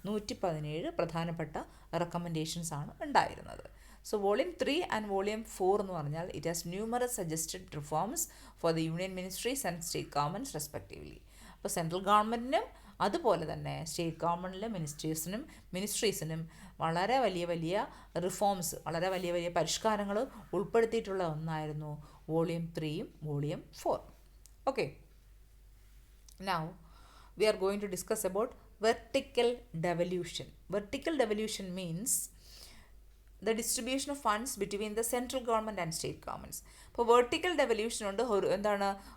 117 പ്രധാനപ്പെട്ട റെക്കമെൻഡേഷൻസ് ആണ് ഉണ്ടായിരുന്നത്. സോ വോളിയം 3 ആൻഡ് വോളിയം 4 എന്ന് പറഞ്ഞാൽ it has numerous suggested reforms for the union ministries and state governments respectively. അപ്പോൾ സെൻട്രൽ ഗവൺമെൻറ്റിനും അതുപോലെ തന്നെ സ്റ്റേറ്റ് ഗവൺമെൻറ്റിലെ മിനിസ്ട്രീസിനും വളരെ വലിയ റിഫോംസ്, വളരെ വലിയ പരിഷ്കാരങ്ങൾ ഉൾപ്പെടുത്തിയിട്ടുള്ള ഒന്നായിരുന്നു volume 3ഉം volume 4. Okay. Now we are going to discuss about vertical devolution. Vertical devolution means the distribution of funds between the central government and state governments. ഇപ്പോൾ വെർട്ടിക്കൽ ഡെവല്യൂഷൻ ഉണ്ട്,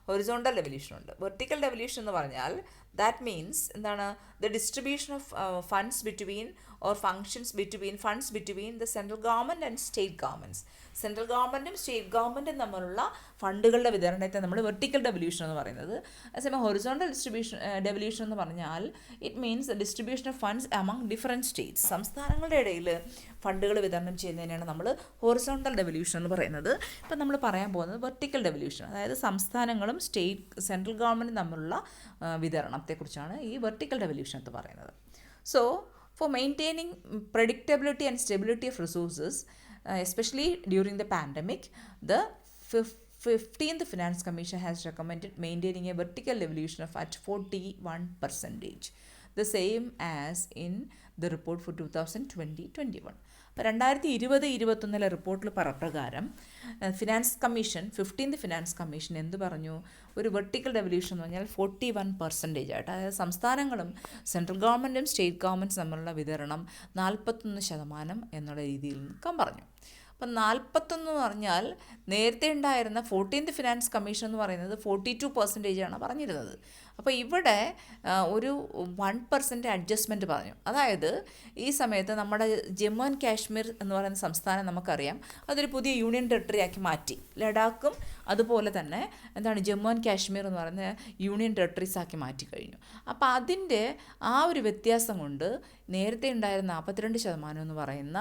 ഹൊറിസോണ്ടൽ ഡെവല്യൂഷൻ ഉണ്ട്. Vertical devolution എന്ന് പറഞ്ഞാൽ that means the distribution of funds between or functions between the central government and state governments. Central ഗവൺമെൻറ്റും state ഗവൺമെൻറ്റും തമ്മിലുള്ള ഫണ്ടുകളുടെ വിതരണത്തെ നമ്മൾ വെർട്ടിക്കൽ ഡെവല്യൂഷൻ എന്ന് പറയുന്നത്. അതേസമയം ഹൊറിസോണ്ടൽ ഡെവല്യൂഷൻ എന്ന് പറഞ്ഞാൽ it means the distribution of funds among different states. സംസ്ഥാനങ്ങളുടെ ഇടയിൽ ഫണ്ടുകൾ വിതരണം ചെയ്യുന്നതിനാണ് നമ്മൾ ഹൊറിസോണ്ടൽ ഡെവല്യൂഷൻ എന്ന് പറയുന്നത്. ഇപ്പം നമ്മൾ പറയാൻ പോകുന്നത് വെർട്ടിക്കൽ ഡെവല്യൂഷൻ, അതായത് സംസ്ഥാനങ്ങളും സെൻട്രൽ ഗവൺമെൻറ്റും തമ്മിലുള്ള വിതരണത്തെക്കുറിച്ചാണ് ഈ വെർട്ടിക്കൽ ഡെവല്യൂഷൻ എന്ന് പറയുന്നത്. So for maintaining predictability and stability of resources, especially during the pandemic, the 15th Finance Commission has recommended maintaining a vertical devolution of at 41%, the same as in the report for 2020-21. അപ്പോൾ 2020-21 റിപ്പോർട്ടിൽ പ്രകാരം finance commission 15th finance commission എന്ത് പറഞ്ഞു? ഒരു vertical devolution എന്ന് പറഞ്ഞാൽ 41% ആയിട്ട്, അതായത് സംസ്ഥാനങ്ങളും സെൻട്രൽ ഗവൺമെൻറ്റും സ്റ്റേറ്റ് ഗവൺമെൻറ്റും തമ്മിലുള്ള വിതരണം 41% എന്നുള്ള രീതിയിൽ നിൽക്കാൻ പറഞ്ഞു. അപ്പം 41 എന്ന് പറഞ്ഞാൽ നേരത്തെ ഉണ്ടായിരുന്ന 14th ഫിനാൻസ് കമ്മീഷൻ എന്ന് പറയുന്നത് 42% പറഞ്ഞിരുന്നത്. അപ്പോൾ ഇവിടെ ഒരു 1% അഡ്ജസ്റ്റ്മെൻറ്റ് പറഞ്ഞു. അതായത് ഈ സമയത്ത് നമ്മുടെ ജമ്മു ആൻഡ് കാശ്മീർ എന്ന് പറയുന്ന സംസ്ഥാനം നമുക്കറിയാം, അതൊരു പുതിയ യൂണിയൻ ടെറിട്ടറി ആക്കി മാറ്റി. ലഡാക്കും അതുപോലെ തന്നെ എന്താണ് ജമ്മു ആൻഡ് കാശ്മീർ എന്ന് പറയുന്ന യൂണിയൻ ടെറിട്ടറീസ് ആക്കി മാറ്റി കഴിഞ്ഞു. അപ്പോൾ അതിൻ്റെ ആ ഒരു വ്യത്യാസം കൊണ്ട് നേരത്തെ ഉണ്ടായിരുന്ന 42% എന്ന് പറയുന്ന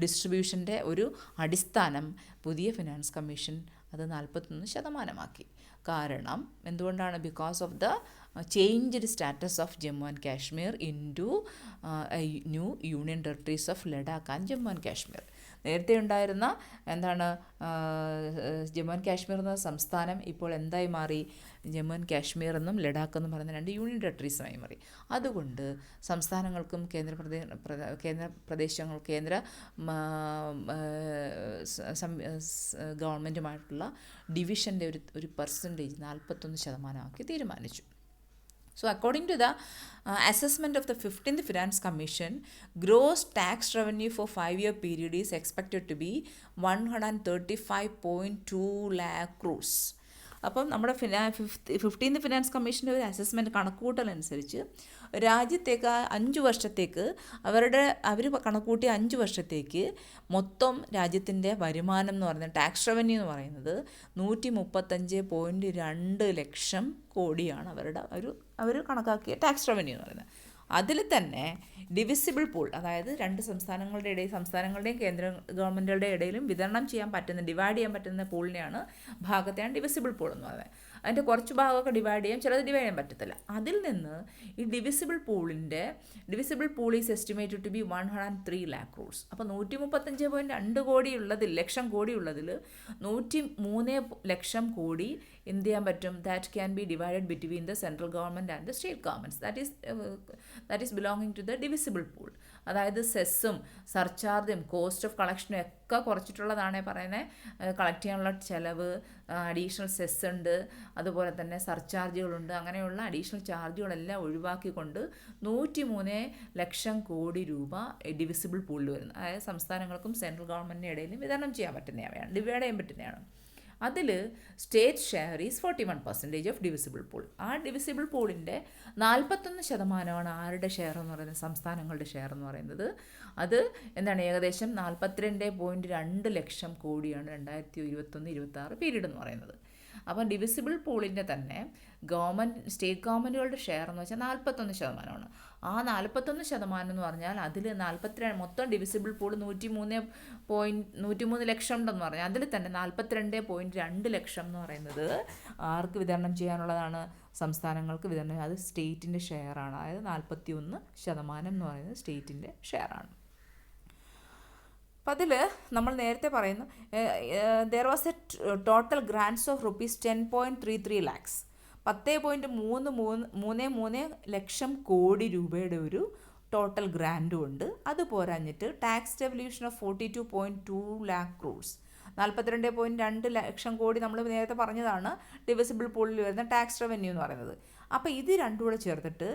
ഡിസ്ട്രിബ്യൂഷൻ്റെ ഒരു അടിസ്ഥാനം പുതിയ ഫിനാൻസ് കമ്മീഷൻ അത് 41% കാരണം എന്തുകൊണ്ടാണ്? Because of the changed status of Jammu and Kashmir into new union territories of Ladakh and Jammu and Kashmir. നേരത്തെ ഉണ്ടായിരുന്ന എന്താണ് ജമ്മു ആൻഡ് കാശ്മീർ എന്ന സംസ്ഥാനം ഇപ്പോൾ എന്തായി മാറി? ജമ്മു ആൻഡ് കാശ്മീർ എന്നും ലഡാക്ക് എന്നും പറയുന്ന 2 യൂണിയൻ ടെറിട്ടറീസുമായി മാറി. അതുകൊണ്ട് സംസ്ഥാനങ്ങൾക്കും കേന്ദ്ര ഗവൺമെൻറ്റുമായിട്ടുള്ള ഡിവിഷൻ്റെ ഒരു പെർസെൻറ്റേജ് 41% തീരുമാനിച്ചു. So according to the assessment of the 15th Finance Commission, gross tax revenue for 5-year period is expected to be 135.2 lakh crores. അപ്പം നമ്മുടെ 15th ഫിനാൻസ് കമ്മീഷൻ്റെ ഒരു അസസ്മെൻറ്റ് കണക്കുകൂട്ടലനുസരിച്ച് രാജ്യത്തേക്ക് 5 വർഷത്തേക്ക് അവർ കണക്കുകൂട്ടിയ 5 വർഷത്തേക്ക് മൊത്തം രാജ്യത്തിൻ്റെ വരുമാനം എന്ന് പറയുന്നത് ടാക്സ് റവന്യൂ എന്ന് പറയുന്നത് 135.2 ലക്ഷം കോടിയാണ് അവർ കണക്കാക്കിയ ടാക്സ് റവന്യൂ എന്ന് പറയുന്നത്. അതിൽ തന്നെ ഡിവിസിബിൾ പൂൾ, അതായത് 2 സംസ്ഥാനങ്ങളുടെയും കേന്ദ്ര ഗവൺമെൻറ്റുകളുടെ ഇടയിലും വിതരണം ചെയ്യാൻ പറ്റുന്ന, ഡിവൈഡ് ചെയ്യാൻ പറ്റുന്ന ഭാഗത്തെയാണ് ഡിവിസിബിൾ പൂൾ എന്ന് പറയുന്നത്. അതിൻ്റെ കുറച്ച് ഭാഗമൊക്കെ ഡിവൈഡ് ചെയ്യാം, ചിലത് ഡിവൈഡ് ചെയ്യാൻ പറ്റത്തില്ല. അതിൽ നിന്ന് ഈ divisible pool is estimated to be 103 lakh crores. അപ്പോൾ 135.2 ലക്ഷം കോടി ഉള്ളതിൽ 103 ലക്ഷം കോടി എന്ത് ചെയ്യാൻ പറ്റും? That can be divided between the central government and the state governments. That is belonging to the divisible pool. അതായത് സെസ്സും സർചാർജും കോസ്റ്റ് ഓഫ് കളക്ഷനും ഒക്കെ കുറച്ചിട്ടുള്ളതാണേ പറയുന്നത്. കളക്ട് ചെയ്യാനുള്ള ചിലവ്, അഡീഷണൽ സെസ് ഉണ്ട്, അതുപോലെ തന്നെ സർചാർജുകളുണ്ട്. അങ്ങനെയുള്ള അഡീഷണൽ ചാർജുകളെല്ലാം ഒഴിവാക്കിക്കൊണ്ട് 103 ലക്ഷം കോടി രൂപ ഡിവിസിബിൾ പൂളിൽ വരുന്നത്. അതായത് സംസ്ഥാനങ്ങൾക്കും സെൻട്രൽ ഗവൺമെൻറ്റിൻ്റെ ഇടയിലും വിതരണം ചെയ്യാൻ പറ്റുന്നവയാണ്, ഡിവൈഡ് ചെയ്യാൻ പറ്റുന്നതാണ്. അതിൽ state share is 41% of divisible pool. ആ ഡിവിസിബിൾ പൂളിൻ്റെ 41% ആരുടെ ഷെയർ എന്ന് പറയുന്നത്? സംസ്ഥാനങ്ങളുടെ ഷെയർ എന്ന് പറയുന്നത്. അത് എന്താണ്? ഏകദേശം 42.2 ലക്ഷം കോടിയാണ് 2021-26 പീരീഡ് എന്ന് പറയുന്നത്. അപ്പം ഡിവിസിബിൾ പൂളിൻ്റെ തന്നെ സ്റ്റേറ്റ് ഗവൺമെൻറ്റുകളുടെ ഷെയർ എന്ന് വെച്ചാൽ 41%. ആ 41% എന്ന് പറഞ്ഞാൽ അതിൽ 42 മൊത്തം ഡിവിസിബിൾ പൂൾ 103 ലക്ഷം ഉണ്ടെന്ന് പറഞ്ഞാൽ അതിൽ തന്നെ 42.2 ലക്ഷം എന്ന് പറയുന്നത് ആർക്ക് വിതരണം ചെയ്യാനുള്ളതാണ്? സംസ്ഥാനങ്ങൾക്ക് വിതരണം. അത് സ്റ്റേറ്റിൻ്റെ ഷെയറാണ്. അതായത് 41% എന്ന് പറയുന്നത് സ്റ്റേറ്റിൻ്റെ ഷെയറാണ്. അപ്പം അതിൽ നമ്മൾ നേരത്തെ പറയുന്നു, there was a total grants of rupees 10.33 lakhs. 10.33 ലക്ഷം കോടി രൂപയുടെ ഒരു ടോട്ടൽ ഗ്രാൻഡും ഉണ്ട്. അത് പോരാഞ്ഞിട്ട് tax devolution of 42.2 lakh crores. 42.2 ലക്ഷം കോടി നമ്മൾ നേരത്തെ പറഞ്ഞതാണ് ഡിവിസിബിൾ പൂളിൽ വരുന്ന ടാക്സ് റവന്യൂ എന്ന് പറയുന്നത്. അപ്പോൾ ഇത് രണ്ടും കൂടെ ചേർത്തിട്ട്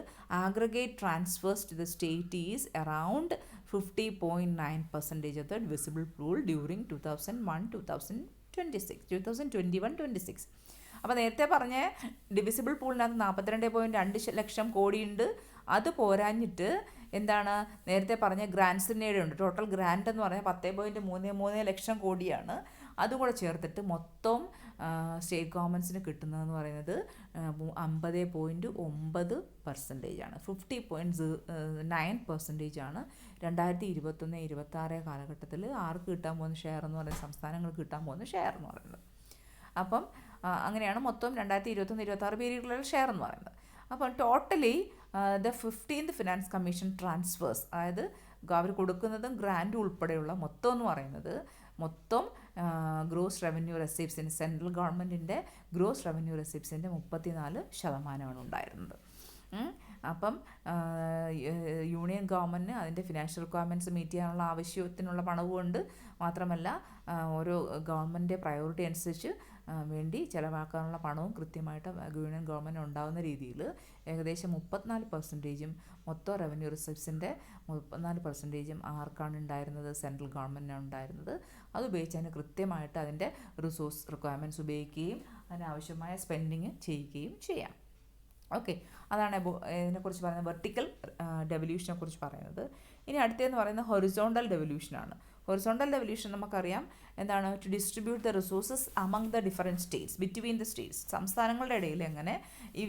aggregate transfers to the state is around 50.9% of the divisible pool during 2021-26. അപ്പോൾ നേരത്തെ പറഞ്ഞ ഡിവിസിബിൾ പൂളിനകത്ത് 42.2 ലക്ഷം കോടിയുണ്ട്. അത് പോരാഞ്ഞിട്ട് എന്താണ് നേരത്തെ പറഞ്ഞ ഗ്രാൻഡ്സിൻ്റെ ഉണ്ട്. ടോട്ടൽ ഗ്രാൻഡ് എന്ന് പറഞ്ഞാൽ 10.33 ലക്ഷം കോടിയാണ്. അതും കൂടെ ചേർത്തിട്ട് മൊത്തം സ്റ്റേറ്റ് ഗവൺമെൻറ്റ്സിന് കിട്ടുന്നതെന്ന് പറയുന്നത് 50.9% ആണ്. 50.9% ആണ് 2021-26 കാലഘട്ടത്തിൽ ആർക്ക് കിട്ടാൻ പോകുന്ന ഷെയർ എന്ന് പറയുന്നത്? സംസ്ഥാനങ്ങൾക്ക് കിട്ടാൻ പോകുന്ന ഷെയർ എന്ന് പറയുന്നത്. അപ്പം അങ്ങനെയാണ് മൊത്തം 2021-26 പീരീഡിലുള്ള ഷെയർ എന്ന് പറയുന്നത്. അപ്പം totally the 15th finance commission transfers, അതായത് അവർ കൊടുക്കുന്നതും ഗ്രാൻഡ് ഉൾപ്പെടെയുള്ള മൊത്തം എന്ന് പറയുന്നത് മൊത്തം ഗ്രോസ് റവന്യൂ റെസിപ്റ്റ്സിന് സെൻട്രൽ ഗവൺമെൻറ്റിൻ്റെ ഗ്രോസ് റവന്യൂ റെസിപ്റ്റ്സിൻ്റെ 34% ഉണ്ടായിരുന്നത്. അപ്പം യൂണിയൻ ഗവൺമെൻറ്റിന് അതിൻ്റെ ഫിനാൻഷ്യൽ റിക്വയർമെൻറ്റ്സ് മീറ്റ് ചെയ്യാനുള്ള ആവശ്യത്തിനുള്ള പണവുമുണ്ട്. മാത്രമല്ല ഓരോ ഗവൺമെൻറ്റിൻ്റെ പ്രയോറിറ്റി അനുസരിച്ച് വേണ്ടി ചിലവാക്കാനുള്ള പണവും കൃത്യമായിട്ട് യൂണിയൻ ഗവൺമെൻറ് ഉണ്ടാകുന്ന രീതിയിൽ ഏകദേശം 34% മൊത്തം റവന്യൂ റിസപ്റ്റ്സിൻ്റെ 34% ആർക്കാണ് ഉണ്ടായിരുന്നത്? സെൻട്രൽ ഗവൺമെൻറ്റിനാണ് ഉണ്ടായിരുന്നത്. അത് ഉപയോഗിച്ച് അതിന് കൃത്യമായിട്ട് അതിൻ്റെ റിസോഴ്സ് റിക്വയർമെൻറ്റ്സ് ഉപയോഗിക്കുകയും അതിനാവശ്യമായ സ്പെൻഡിങ് ചെയ്യുകയും ചെയ്യാം. ഓക്കെ, അതാണ് ഇതിനെക്കുറിച്ച് പറയുന്നത്, വെർട്ടിക്കൽ ഡെവല്യൂഷനെ കുറിച്ച് പറയുന്നത്. ഇനി അടുത്തതെന്ന് പറയുന്നത് ഹൊറിസോണ്ടൽ ഡെവല്യൂഷനാണ്. ഹൊറിസോണ്ടൽ ഡെവല്യൂഷൻ നമുക്കറിയാം എന്താണ്, to distribute the resources among the different states between the states. സംസ്ഥാനങ്ങളുടെ ഇടയിൽ എങ്ങനെ ഈ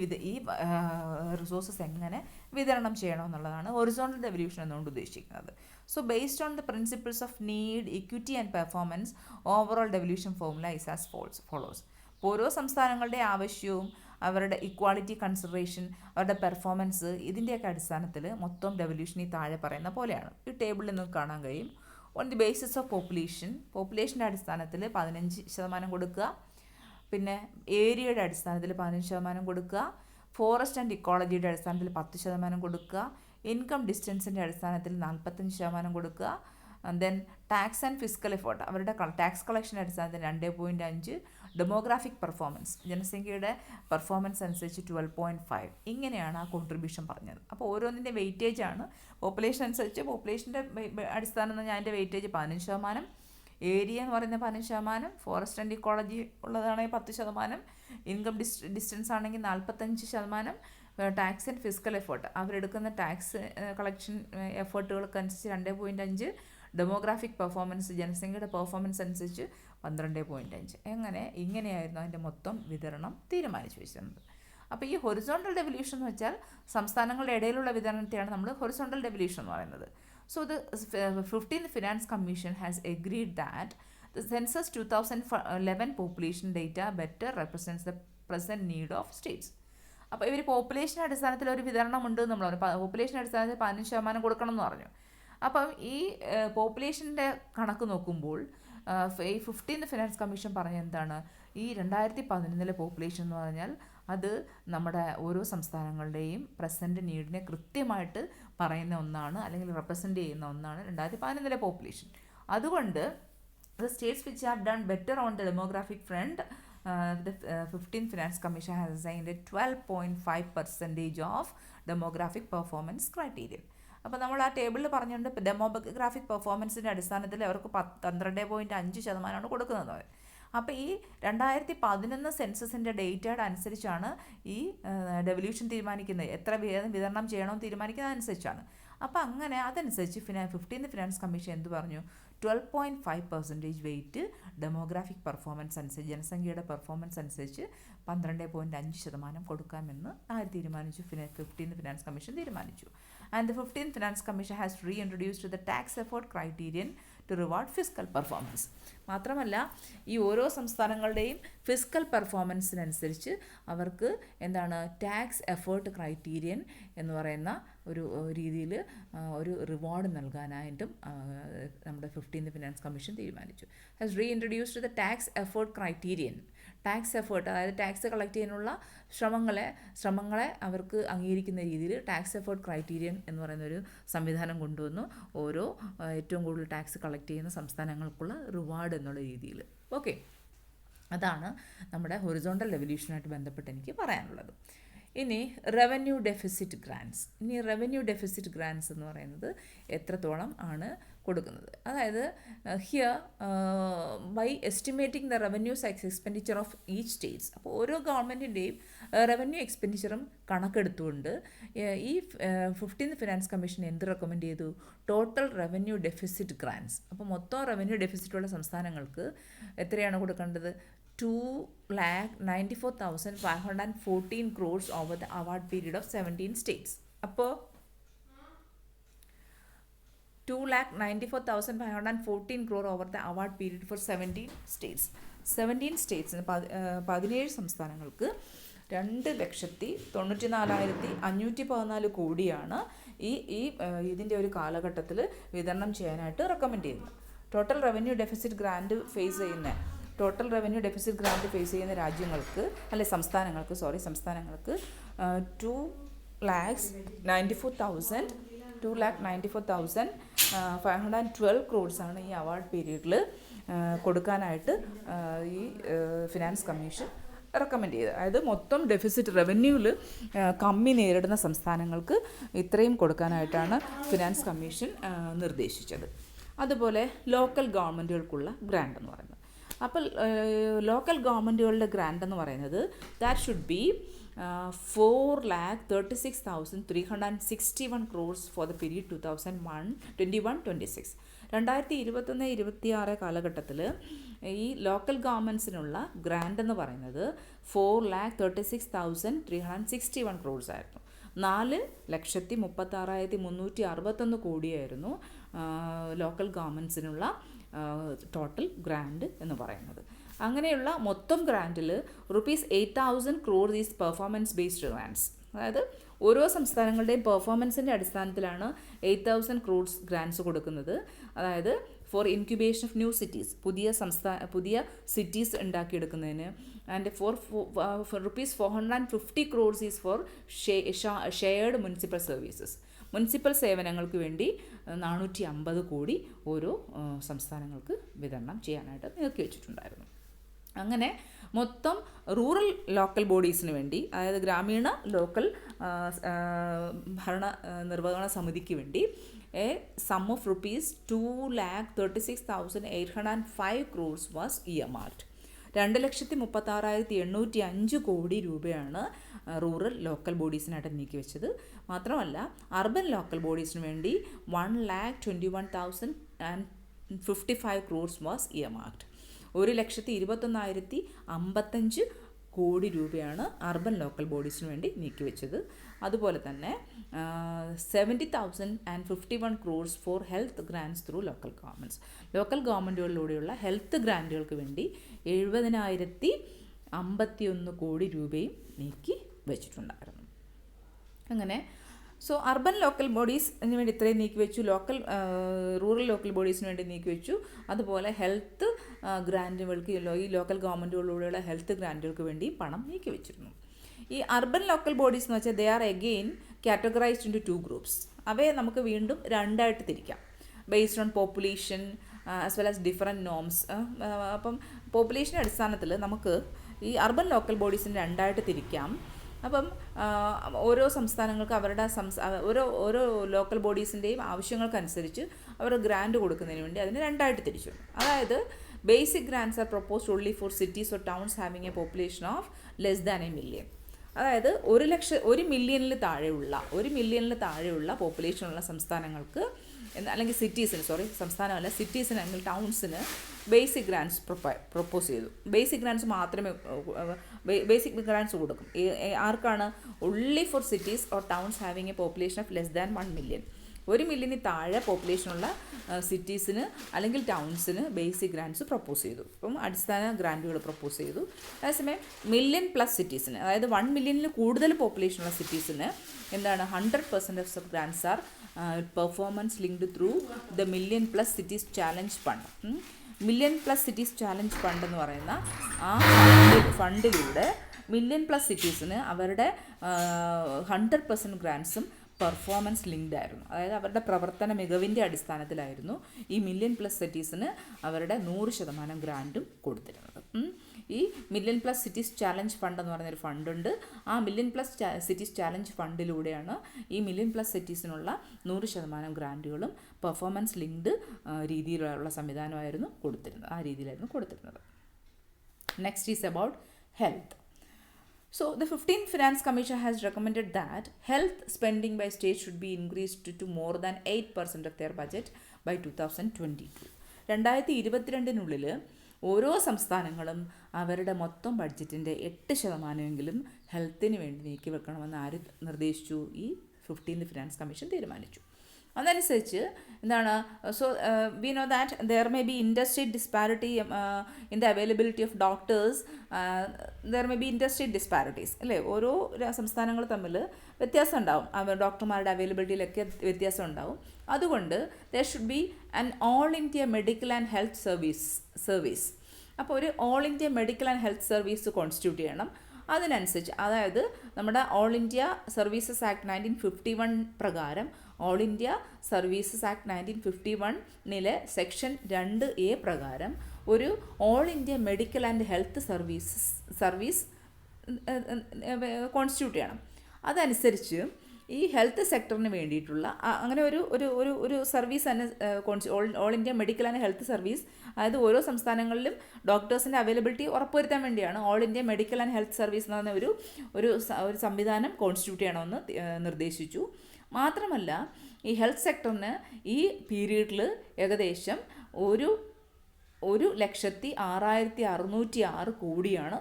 റിസോഴ്സസ് എങ്ങനെ വിതരണം ചെയ്യണമെന്നുള്ളതാണ് ഹൊറിസോണ്ടൽ ഡെവല്യൂഷൻ എന്നുകൊണ്ട് ഉദ്ദേശിക്കുന്നത്. So based on the principles of need, equity and performance, overall devolution formula is as follows. ഓരോ സംസ്ഥാനങ്ങളുടെ ആവശ്യവും അവരുടെ ഇക്വാളിറ്റി കൺസിഡറേഷൻ, അവരുടെ പെർഫോമൻസ്, ഇതിൻ്റെയൊക്കെ അടിസ്ഥാനത്തിൽ മൊത്തം ഡെവല്യൂഷൻ ഈ താഴെ പറയുന്ന പോലെയാണ്. ഈ ടേബിളിൽ നിങ്ങൾക്ക് കാണാൻ കഴിയും. ഓൺ ദി ബേസിസ് ഓഫ് പോപ്പുലേഷൻ്റെ അടിസ്ഥാനത്തിൽ 15% കൊടുക്കുക, പിന്നെ ഏരിയയുടെ അടിസ്ഥാനത്തിൽ 15% കൊടുക്കുക, ഫോറസ്റ്റ് ആൻഡ് ഇക്കോളജിയുടെ അടിസ്ഥാനത്തിൽ 10% കൊടുക്കുക, ഇൻകം ഡിസ്റ്റൻസിൻ്റെ അടിസ്ഥാനത്തിൽ 45% കൊടുക്കുക, then tax and fiscal effort അവരുടെ ടാക്സ് കളക്ഷൻ അടിസ്ഥാനത്തിൽ 2.5, ഡെമോഗ്രാഫിക് പെർഫോമൻസ് ജനസംഖ്യയുടെ പെർഫോമൻസ് അനുസരിച്ച് 12.5. ഇങ്ങനെയാണ് ആ കോൺട്രിബ്യൂഷൻ പറഞ്ഞത്. അപ്പോൾ ഓരോന്നിൻ്റെ വെയിറ്റേജ് ആണ് പോപ്പുലേഷൻ അനുസരിച്ച്. പോപ്പുലേഷൻ്റെ അടിസ്ഥാനം എന്ന് പറഞ്ഞാൽ അതിൻ്റെ വെയിറ്റേജ് 15%, ഏരിയ എന്ന് പറയുന്നത് 15%, ഫോറസ്റ്റ് ആൻഡ് ഇക്കോളജി ഉള്ളതാണെങ്കിൽ 10%, ഇൻകം ഡിസ്റ്റൻസ് ആണെങ്കിൽ 45%, ടാക്സ് ആൻഡ് ഫിസിക്കൽ എഫേർട്ട് അവരെടുക്കുന്ന ടാക്സ് കളക്ഷൻ എഫേർട്ടുകൾക്ക് അനുസരിച്ച് 2.5, ഡെമോഗ്രാഫിക് പെർഫോമൻസ് ജനസംഖ്യയുടെ പെർഫോമൻസ് അനുസരിച്ച് 12.5. ഇങ്ങനെയായിരുന്നു അതിൻ്റെ മൊത്തം വിതരണം തീരുമാനിച്ചു വെച്ചിരുന്നത്. അപ്പോൾ ഈ ഹൊറിസോണ്ടൽ ഡെവല്യൂഷൻ എന്ന് വെച്ചാൽ സംസ്ഥാനങ്ങളുടെ ഇടയിലുള്ള വിതരണത്തെയാണ് നമ്മൾ ഹൊറിസോണ്ടൽ ഡെവല്യൂഷൻ എന്ന് പറയുന്നത്. So the 15th finance commission has agreed that the census 2011 population data better represents the present need of States. അപ്പോൾ ഇവർ പോപ്പുലേഷൻ അടിസ്ഥാനത്തിൽ ഒരു വിതരണം ഉണ്ട് എന്ന് നമ്മൾ പറഞ്ഞു. പോപ്പുലേഷൻ അടിസ്ഥാനത്തിൽ 15% കൊടുക്കണം എന്ന് പറഞ്ഞു. അപ്പം ഈ പോപ്പുലേഷൻ്റെ കണക്ക് നോക്കുമ്പോൾ ഈ 15th ഫിനാൻസ് കമ്മീഷൻ പറഞ്ഞ എന്താണ്, ഈ 2011 പോപ്പുലേഷൻ എന്ന് പറഞ്ഞാൽ അത് നമ്മുടെ ഓരോ സംസ്ഥാനങ്ങളുടെയും പ്രസൻറ്റ് നീഡിനെ കൃത്യമായിട്ട് പറയുന്ന ഒന്നാണ്, അല്ലെങ്കിൽ റെപ്രസെൻറ്റ് ചെയ്യുന്ന ഒന്നാണ് 2011 പോപ്പുലേഷൻ. അതുകൊണ്ട് the states which have done better on the demographic front, the 15th Finance Commission has assigned a 12.5% of demographic performance criterion. അപ്പോൾ നമ്മൾ ആ ടേബിളിൽ പറഞ്ഞിട്ടുണ്ട് ഡെമോഗ്രാഫിക് പെർഫോമൻസിൻ്റെ അടിസ്ഥാനത്തിൽ അവർക്ക് 12.5% കൊടുക്കുന്നത്. അപ്പോൾ ഈ 2011 സെൻസസിൻ്റെ ഡേറ്റയുടെ അനുസരിച്ചാണ് ഈ ഡെവല്യൂഷൻ തീരുമാനിക്കുന്നത്, എത്ര വിതരണം ചെയ്യണമെന്ന് തീരുമാനിക്കുന്നത് അനുസരിച്ചാണ്. അപ്പോൾ അങ്ങനെ അതനുസരിച്ച് 15th ഫിനാൻസ് കമ്മീഷൻ എന്ത് പറഞ്ഞു, 12.5% വെയിറ്റ് ഡെമോഗ്രാഫിക് പെർഫോമൻസ് അനുസരിച്ച് ജനസംഖ്യയുടെ പെർഫോമൻസ് അനുസരിച്ച് 12.5% കൊടുക്കാമെന്ന് തീരുമാനിച്ചു. 15th ഫിനാൻസ് കമ്മീഷൻ തീരുമാനിച്ചു. And the 15th finance commission has reintroduced the tax effort criterion to reward fiscal performance. മാത്രമല്ല ഈ ഓരോ സംസ്ഥാനങ്ങളുടെയും ഫിസ്ക്കൽ പെർഫോമൻസിനനുസരിച്ച് അവർക്ക് എന്താണ് ടാക്സ് എഫേർട്ട് ക്രൈറ്റീരിയൻ എന്ന് പറയുന്ന ഒരു രീതിയിൽ ഒരു റിവാർഡ് നൽകാനായിട്ടും നമ്മുടെ 15th ഫിനാൻസ് കമ്മീഷൻ തീരുമാനിച്ചു. Has reintroduced the tax effort criterion. Tax effort അതായത് ടാക്സ് കളക്ട് ചെയ്യാനുള്ള ശ്രമങ്ങളെ അവർക്ക് അംഗീകരിക്കുന്ന രീതിയിൽ ടാക്സ് എഫേർട്ട് ക്രൈറ്റീരിയൻ എന്ന് പറയുന്നൊരു സംവിധാനം കൊണ്ടുവന്നു. ഓരോ ഏറ്റവും കൂടുതൽ ടാക്സ് കളക്ട് ചെയ്യുന്ന സംസ്ഥാനങ്ങൾക്കുള്ള റിവാർഡ് എന്നുള്ള രീതിയിൽ. ഓക്കെ, അതാണ് നമ്മുടെ ഹൊറിസോണ്ടൽ റെവല്യൂഷനായിട്ട് ബന്ധപ്പെട്ട് എനിക്ക് പറയാനുള്ളത്. ഇനി റവന്യൂ ഡെഫിസിറ്റ് ഗ്രാൻസ് എന്ന് പറയുന്നത് എത്രത്തോളം ആണ് കൊടുക്കുന്നത്. അതായത് hereby estimating the revenues expenditure of each states. അപ്പോൾ ഓരോ ഗവൺമെൻറ്റിൻ്റെയും റവന്യൂ എക്സ്പെൻഡിച്ചറും കണക്കെടുത്തുകൊണ്ട് ഈ 15th ഫിനാൻസ് കമ്മീഷൻ എന്ത് റെക്കമെൻഡ് ചെയ്തു, ടോട്ടൽ റവന്യൂ ഡെഫിസിറ്റ് ഗ്രാൻസ്. അപ്പോൾ മൊത്തം റവന്യൂ ഡെഫിസിറ്റുള്ള സംസ്ഥാനങ്ങൾക്ക് എത്രയാണ് കൊടുക്കേണ്ടത്, 2,94,514 crores over the award period of 17 states. അപ്പോൾ 2,94,514 crore over the award period for 17 states. 17 സ്റ്റേറ്റ്സിന് 17 സംസ്ഥാനങ്ങൾക്ക് 2,94,514 കോടിയാണ് ഇതിൻ്റെ ഒരു കാലഘട്ടത്തിൽ വിതരണം ചെയ്യാനായിട്ട് റെക്കമെൻഡ് ചെയ്യുന്നത്. Total revenue deficit grant face ചെയ്യുന്ന രാജ്യങ്ങൾക്ക് സംസ്ഥാനങ്ങൾക്ക് 2,94,512 crores ആണ് ഈ അവാർഡ് പീരീഡിൽ കൊടുക്കാനായിട്ട് ഈ ഫിനാൻസ് കമ്മീഷൻ റെക്കമെൻഡ് ചെയ്തത്. അതായത് മൊത്തം ഡെഫിസിറ്റ് റവന്യൂവിൽ കമ്മി നേരിടുന്ന സംസ്ഥാനങ്ങൾക്ക് ഇത്രയും കൊടുക്കാനായിട്ടാണ് ഫിനാൻസ് കമ്മീഷൻ നിർദ്ദേശിച്ചത്. അതുപോലെ ലോക്കൽ ഗവൺമെൻറ്റുകൾക്കുള്ള ഗ്രാൻഡ് എന്ന് പറയുന്നത്, അപ്പോൾ ലോക്കൽ ഗവൺമെൻറ്റുകളുടെ ഗ്രാൻഡ് എന്ന് പറയുന്നത് that should be 4,36,361 crores for the period 2021-26. 2021-26 കാലഘട്ടത്തിൽ ഈ ലോക്കൽ ഗവൺമെൻറ്സിനുള്ള ഗ്രാൻഡ് എന്ന് പറയുന്നത് 4,36,361 crores ആയിരുന്നു. 4,36,361 കോടിയായിരുന്നു ലോക്കൽ ഗവൺമെൻറ്സിനുള്ള ടോട്ടൽ ഗ്രാൻഡ് എന്ന് പറയുന്നത്. അങ്ങനെയുള്ള മൊത്തം ഗ്രാൻഡിൽ ₹8,000 crores is performance based grants. അതായത് ഓരോ സംസ്ഥാനങ്ങളുടെയും പെർഫോമൻസിൻ്റെ അടിസ്ഥാനത്തിലാണ് 8,000 crores ഗ്രാൻഡ്സ് കൊടുക്കുന്നത്. അതായത് for incubation of new cities, പുതിയ സിറ്റീസ് ഉണ്ടാക്കിയെടുക്കുന്നതിന്. And for ₹450 crores is for shared municipal services. Municipal സേവനങ്ങൾക്ക് വേണ്ടി 450 കോടി ഓരോ സംസ്ഥാനങ്ങൾക്ക് വിതരണം ചെയ്യാനായിട്ട് നീക്കി വെച്ചിട്ടുണ്ടായിരുന്നു. അങ്ങനെ മൊത്തം റൂറൽ ലോക്കൽ ബോഡീസിന് വേണ്ടി, അതായത് ഗ്രാമീണ ലോക്കൽ ഭരണ നിർവഹണ സമിതിക്ക് വേണ്ടി a sum of ₹2,36,805 crores was earmarked. 2,36,805 കോടി രൂപയാണ് റൂറൽ ലോക്കൽ ബോഡീസിനായിട്ട് നീക്കി വെച്ചത്. മാത്രമല്ല അർബൻ ലോക്കൽ ബോഡീസിന് വേണ്ടി 1,21,055 crores വാസ് earmarked. 1,21,055 കോടി രൂപയാണ് അർബൻ ലോക്കൽ ബോഡീസിന് വേണ്ടി നീക്കിവെച്ചത്. അതുപോലെ തന്നെ 70,051 crores for health grants through local governments. Local ഗവൺമെൻറ്റുകളിലൂടെയുള്ള ഹെൽത്ത് ഗ്രാൻറ്റുകൾക്ക് വേണ്ടി 70,051 കോടി രൂപയും നീക്കി വെച്ചിട്ടുണ്ടായിരുന്നു. അങ്ങനെ അർബൻ ലോക്കൽ ബോഡീസിന് വേണ്ടി ഇത്രയും നീക്കി വെച്ചു, റൂറൽ ലോക്കൽ ബോഡീസിന് വേണ്ടി നീക്കി വെച്ചു. അതുപോലെ ഹെൽത്ത് ഗ്രാൻറ്റുകൾക്ക്, ഈ ലോക്കൽ ഗവൺമെൻറ്റുകളിലൂടെയുള്ള ഹെൽത്ത് ഗ്രാൻറ്റുകൾക്ക് വേണ്ടി പണം നീക്കി വെച്ചിരുന്നു. ഈ അർബൻ ലോക്കൽ ബോഡീസ് എന്ന് വെച്ചാൽ they are again categorised into 2 groups. അവയെ നമുക്ക് വീണ്ടും രണ്ടായിട്ട് തിരിക്കാം, based on population as well as different norms. അപ്പം പോപ്പുലേഷൻ്റെ അടിസ്ഥാനത്തിൽ നമുക്ക് ഈ അർബൻ ലോക്കൽ ബോഡീസിനെ രണ്ടായിട്ട് തിരിക്കാം. അപ്പം ഓരോ സംസ്ഥാനങ്ങൾക്ക് അവരുടെ ഓരോ ലോക്കൽ ബോഡീസിൻ്റെയും ആവശ്യങ്ങൾക്കനുസരിച്ച് അവർ ഗ്രാൻഡ് കൊടുക്കുന്നതിന് വേണ്ടി അതിനെ രണ്ടായിട്ട് തിരിച്ചു. അതായത് basic grants are proposed only for cities or towns having a population of less than 1 million. അതായത് 1 മില്യണിൽ താഴെയുള്ള പോപ്പുലേഷനുള്ള സംസ്ഥാനങ്ങൾക്ക്, അല്ലെങ്കിൽ സംസ്ഥാനമല്ല സിറ്റീസിന് അല്ലെങ്കിൽ ടൗൺസിന് ബേസിക് ഗ്രാൻഡ്സ് പ്രൊപ്പോസ് ചെയ്തു. ബേസിക് ഗ്രാൻഡ്സ് മാത്രമേ ബേസിക് ഗ്രാൻഡ്സ് കൊടുക്കും. ആർക്കാണ്? Only for cities or towns having a population of less than 1 million. 1 മില്യണിൽ താഴെ പോപ്പുലേഷനുള്ള സിറ്റീസിന് അല്ലെങ്കിൽ ടൗൺസിന് ബേസിക് ഗ്രാൻഡ്സ് പ്രൊപ്പോസ് ചെയ്തു. അപ്പം അടിസ്ഥാന ഗ്രാൻഡുകൾ പ്രൊപ്പോസ് ചെയ്തു. അതേസമയം 1 million+ സിറ്റീസിന്, അതായത് 1 മില്യണിൽ കൂടുതൽ പോപ്പുലേഷനുള്ള സിറ്റീസിന് എന്താണ് 100% of grants are performance linked through the 1 million+ cities challenge fund. 1 million+ cities challenge fund എന്ന് പറയുന്ന ആ ഫണ്ടിലൂടെ 1 million+ സിറ്റീസിന് അവരുടെ 100% ഗ്രാൻഡ്സും പെർഫോമൻസ് ലിങ്ക്ഡ് ആയിരുന്നു. അതായത് അവരുടെ പ്രവർത്തന മികവിൻ്റെ അടിസ്ഥാനത്തിലായിരുന്നു ഈ 1 million+ സിറ്റീസിന് അവരുടെ 100% ഗ്രാൻഡും കൊടുത്തിരുന്നത്. ഈ 1 million+ സിറ്റീസ് ചാലഞ്ച് ഫണ്ട് എന്ന് പറയുന്നൊരു ഫണ്ടുണ്ട്. ആ 1 million+ സിറ്റീസ് ചാലഞ്ച് ഫണ്ടിലൂടെയാണ് ഈ 1 million+ സിറ്റീസിനുള്ള 100% ഗ്രാൻഡുകളും പെർഫോമൻസ് ലിങ്ക്ഡ് രീതിയിലുള്ള സംവിധാനമായിരുന്നു കൊടുത്തിരുന്നത്. ആ രീതിയിലായിരുന്നു കൊടുത്തിരുന്നത്. Next is about health. So, the 15th Finance Commission has recommended that health spending by states should be increased to more than 8% of their budget by 2022. 2022 ഓരോ സംസ്ഥാനങ്ങളും അവരുടെ മൊത്തം ബഡ്ജറ്റിൻ്റെ 8% ഹെൽത്തിന് വേണ്ടി നീക്കി വെക്കണമെന്ന് ആര് നിർദ്ദേശിച്ചു? ഈ 15th ഫിനാൻസ് കമ്മീഷൻ തീരുമാനിച്ചു. അതനുസരിച്ച് എന്താണ്, we know that there may be ഇൻഡസ്ട്രേറ്റ് disparity in the availability of doctors. There may be ഇൻഡസ്ട്രേറ്റ് disparities, അല്ലേ? ഓരോ സംസ്ഥാനങ്ങൾ തമ്മിൽ വ്യത്യാസം ഉണ്ടാവും, ഡോക്ടർമാരുടെ അവൈലബിലിറ്റിയിലൊക്കെ വ്യത്യാസം ഉണ്ടാവും. അതുകൊണ്ട് there should be an all India medical and health service. അപ്പോൾ ഒരു all India medical and health service constitute ചെയ്യണം. അതിനനുസരിച്ച്, അതായത് നമ്മുടെ ഓൾ ഇന്ത്യ സർവീസസ് ആക്ട് 1951 പ്രകാരം, all India services act 1951 section 2A പ്രകാരം ഒരു all India medical and health service constitute ചെയ്യണം. അതനുസരിച്ച് ഈ ഹെൽത്ത് സെക്ടറിന് വേണ്ടിയിട്ടുള്ള അങ്ങനെ ഒരു ഒരു ഒരു ഒരു സർവീസ് തന്നെ all India medical and health service, അതായത് ഓരോ സംസ്ഥാനങ്ങളിലും ഡോക്ടേഴ്സിൻ്റെ അവൈലബിലിറ്റി ഉറപ്പുവരുത്താൻ വേണ്ടിയാണ് all India medical and health service എന്ന് പറഞ്ഞ ഒരു സംവിധാനം കോൺസ്റ്റിറ്റ്യൂട്ട് ചെയ്യണമെന്ന് നിർദ്ദേശിച്ചു. മാത്രമല്ല ഈ ഹെൽത്ത് സെക്ടറിന് ഈ പീരീഡിൽ ഏകദേശം 1,06,606 കോടിയാണ്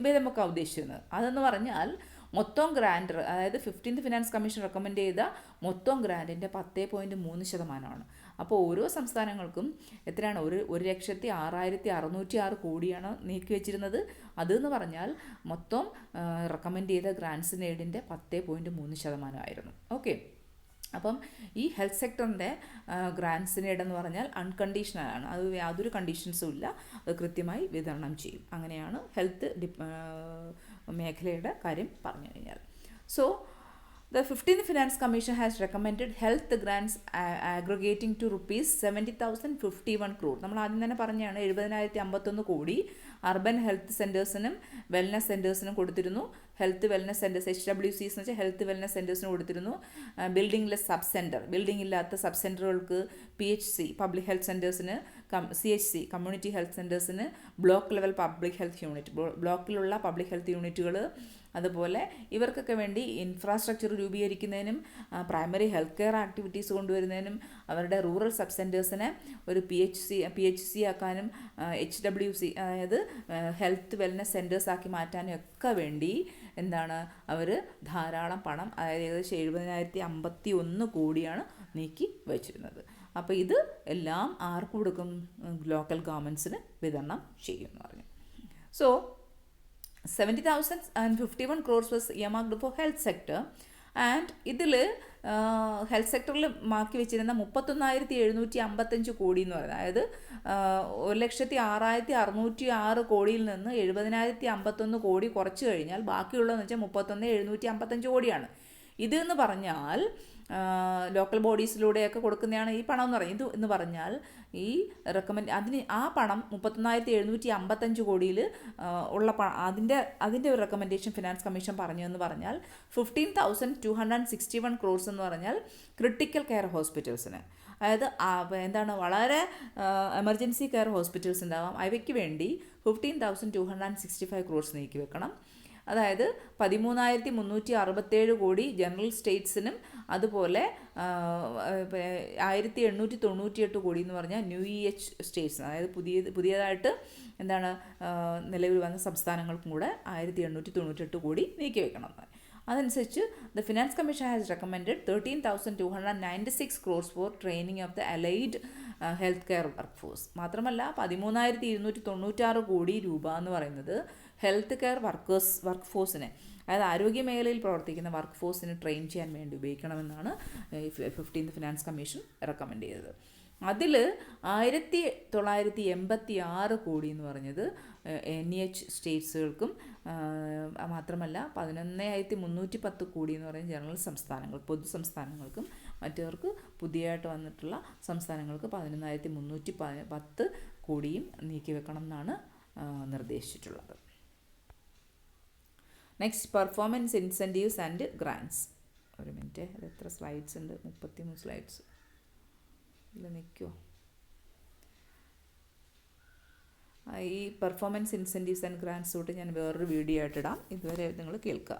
വിലമൊക്കെ ഉദ്ദേശിക്കുന്നത്. അതെന്ന് പറഞ്ഞാൽ മൊത്തം ഗ്രാൻഡ്, അതായത് 15th ഫിനാൻസ് കമ്മീഷൻ റെക്കമെൻഡ് ചെയ്ത മൊത്തം ഗ്രാൻഡിൻ്റെ 10.3%. അപ്പോൾ ഓരോ സംസ്ഥാനങ്ങൾക്കും എത്രയാണ്? 1,06,606 കോടിയാണ് നീക്കി വെച്ചിരുന്നത്. അതെന്ന് പറഞ്ഞാൽ മൊത്തം റെക്കമെൻഡ് ചെയ്ത ഗ്രാൻഡ്സിൻ്റെ എയ്ഡിൻ്റെ 10.3% ആയിരുന്നു. ഓക്കെ, അപ്പം ഈ ഹെൽത്ത് സെക്ടറിൻ്റെ ഗ്രാൻഡ്സിൻ്റെ എയ്ഡെന്ന് പറഞ്ഞാൽ അൺകണ്ടീഷണലാണ്. അത് യാതൊരു കണ്ടീഷൻസും ഇല്ല, അത് കൃത്യമായി വിതരണം ചെയ്യും. അങ്ങനെയാണ് ഹെൽത്ത് മേഖലയുടെ കാര്യം പറഞ്ഞു കഴിഞ്ഞാൽ. So the 15th Finance Commission has recommended health grants aggregating to rupees 70,051 crore. നമ്മൾ ആദ്യം തന്നെ പറഞ്ഞാണ് 70,051 കോടി അർബൻ ഹെൽത്ത് സെൻറ്റേഴ്സിനും വെൽനസ് സെൻറ്റേഴ്സിനും കൊടുത്തിരുന്നു. ഹെൽത്ത് വെൽനസ് സെൻറ്റേഴ്സ് HWCs എന്ന് വെച്ചാൽ ഹെൽത്ത് വെൽനസ് സെൻറ്റേഴ്സിന് കൊടുത്തിരുന്നു. ബിൽഡിംഗ്ലെസ് സബ് സെൻറ്റർ, ബിൽഡിംഗ് ഇല്ലാത്ത സബ് സെൻറ്ററുകൾക്ക് PHC പബ്ലിക് ഹെൽത്ത് സെൻറ്റേഴ്സിന്, CHC കമ്മ്യൂണിറ്റി ഹെൽത്ത് സെൻറ്റേഴ്സിന്, block level public health unit, ബ്ലോക്കിലുള്ള പബ്ലിക് ഹെൽത്ത് യൂണിറ്റുകൾ, അതുപോലെ ഇവർക്കൊക്കെ വേണ്ടി ഇൻഫ്രാസ്ട്രക്ചർ രൂപീകരിക്കുന്നതിനും പ്രൈമറി ഹെൽത്ത് കെയർ ആക്ടിവിറ്റീസ് കൊണ്ടുവരുന്നതിനും അവരുടെ റൂറൽ സബ് സെൻറ്റേഴ്സിനെ ഒരു PHC ആക്കാനും HWC അതായത് ഹെൽത്ത് വെൽനസ് സെൻറ്റേഴ്സ് ആക്കി മാറ്റാനും ഒക്കെ വേണ്ടി എന്താണ് അവർ ധാരാളം പണം, അതായത് ഏകദേശം 70,051 കോടിയാണ് നീക്കി വച്ചിരുന്നത്. അപ്പോൾ ഇത് എല്ലാം ആർക്ക് കൊടുക്കും? ലോക്കൽ ഗവൺമെൻറ്റ്സിന് വിതരണം ചെയ്യും എന്ന് പറഞ്ഞു. So 70,051 crores was earmarked for health sector, and ഇതിൽ ഹെൽത്ത് സെക്ടറിൽ മാക്കി വെച്ചിരുന്ന 31,755 കോടി എന്ന് പറയുന്നത്, അതായത് 1,06,606 കോടിയിൽ നിന്ന് 70,051 കോടി കുറച്ച് കഴിഞ്ഞാൽ ബാക്കിയുള്ളതെന്ന് വെച്ചാൽ 31,755 കോടിയാണ്. ഇതെന്ന് പറഞ്ഞാൽ ലോക്കൽ ബോഡീസിലൂടെയൊക്കെ കൊടുക്കുന്നതാണ് ഈ പണം എന്ന് പറയുന്നത്. ഇത് എന്ന് പറഞ്ഞാൽ ഈ ആ പണം 31,755 കോടിയിൽ ഉള്ള അതിൻ്റെ ഒരു റെക്കമെൻഡേഷൻ ഫിനാൻസ് കമ്മീഷൻ പറഞ്ഞു എന്ന് പറഞ്ഞാൽ 15,261 crores എന്ന് പറഞ്ഞാൽ ക്രിട്ടിക്കൽ കെയർ ഹോസ്പിറ്റൽസിന്, അതായത് എന്താണ് വളരെ എമർജൻസി കെയർ ഹോസ്പിറ്റൽസ് ഉണ്ടാവാം, അവയ്ക്ക് വേണ്ടി 15,265 crores നീക്കി വെക്കണം. അതായത് 13,367 കോടി ജനറൽ സ്റ്റേറ്റ്സിനും, അതുപോലെ 1,898 കോടി എന്ന് പറഞ്ഞാൽ ന്യൂ സ്റ്റേറ്റ്സ്, അതായത് പുതിയതായിട്ട് എന്താണ് നിലവിൽ വന്ന സംസ്ഥാനങ്ങൾക്കും കൂടെ 1,898 കോടി നീക്കി വെക്കണം. അതനുസരിച്ച് the finance commission has recommended 13,296 crores four training of the allied health care work force. മാത്രമല്ല 13,296 കോടി രൂപ എന്ന് പറയുന്നത് ഹെൽത്ത് കെയർ വർക്ക് ഫോഴ്സിനെ, അതായത് ആരോഗ്യ മേഖലയിൽ പ്രവർത്തിക്കുന്ന വർക്ക് ഫോഴ്സിനെ ട്രെയിൻ ചെയ്യാൻ വേണ്ടി ഉപയോഗിക്കണമെന്നാണ് 15th ഫിനാൻസ് കമ്മീഷൻ റെക്കമെൻഡ് ചെയ്തത്. അതിൽ 1,986 കോടി എന്ന് പറഞ്ഞത് NEH സ്റ്റേറ്റ്സുകൾക്കും, മാത്രമല്ല 11,310 കോടി എന്ന് പറയുന്ന ജനറൽ സംസ്ഥാനങ്ങൾ പൊതു സംസ്ഥാനങ്ങൾക്കും, മറ്റവർക്ക് പുതിയതായിട്ട് വന്നിട്ടുള്ള സംസ്ഥാനങ്ങൾക്ക് 11,310 കോടിയും നീക്കി വെക്കണം എന്നാണ് നിർദ്ദേശിച്ചിട്ടുള്ളത്. Next, performance incentives and grants. ഒരു മിനിറ്റ്, അത് എത്ര സ്ലൈഡ്സ് ഉണ്ട്? 33 സ്ലൈഡ്സ് ഇല്ല, നിൽക്കുമോ? ഈ പെർഫോമൻസ് ഇൻസെൻറ്റീവ്സ് ആൻഡ് ഗ്രാൻസ് തൊട്ട് ഞാൻ വേറൊരു വീഡിയോ ആയിട്ടിടാം, ഇതുവരെ നിങ്ങൾ കേൾക്കുക.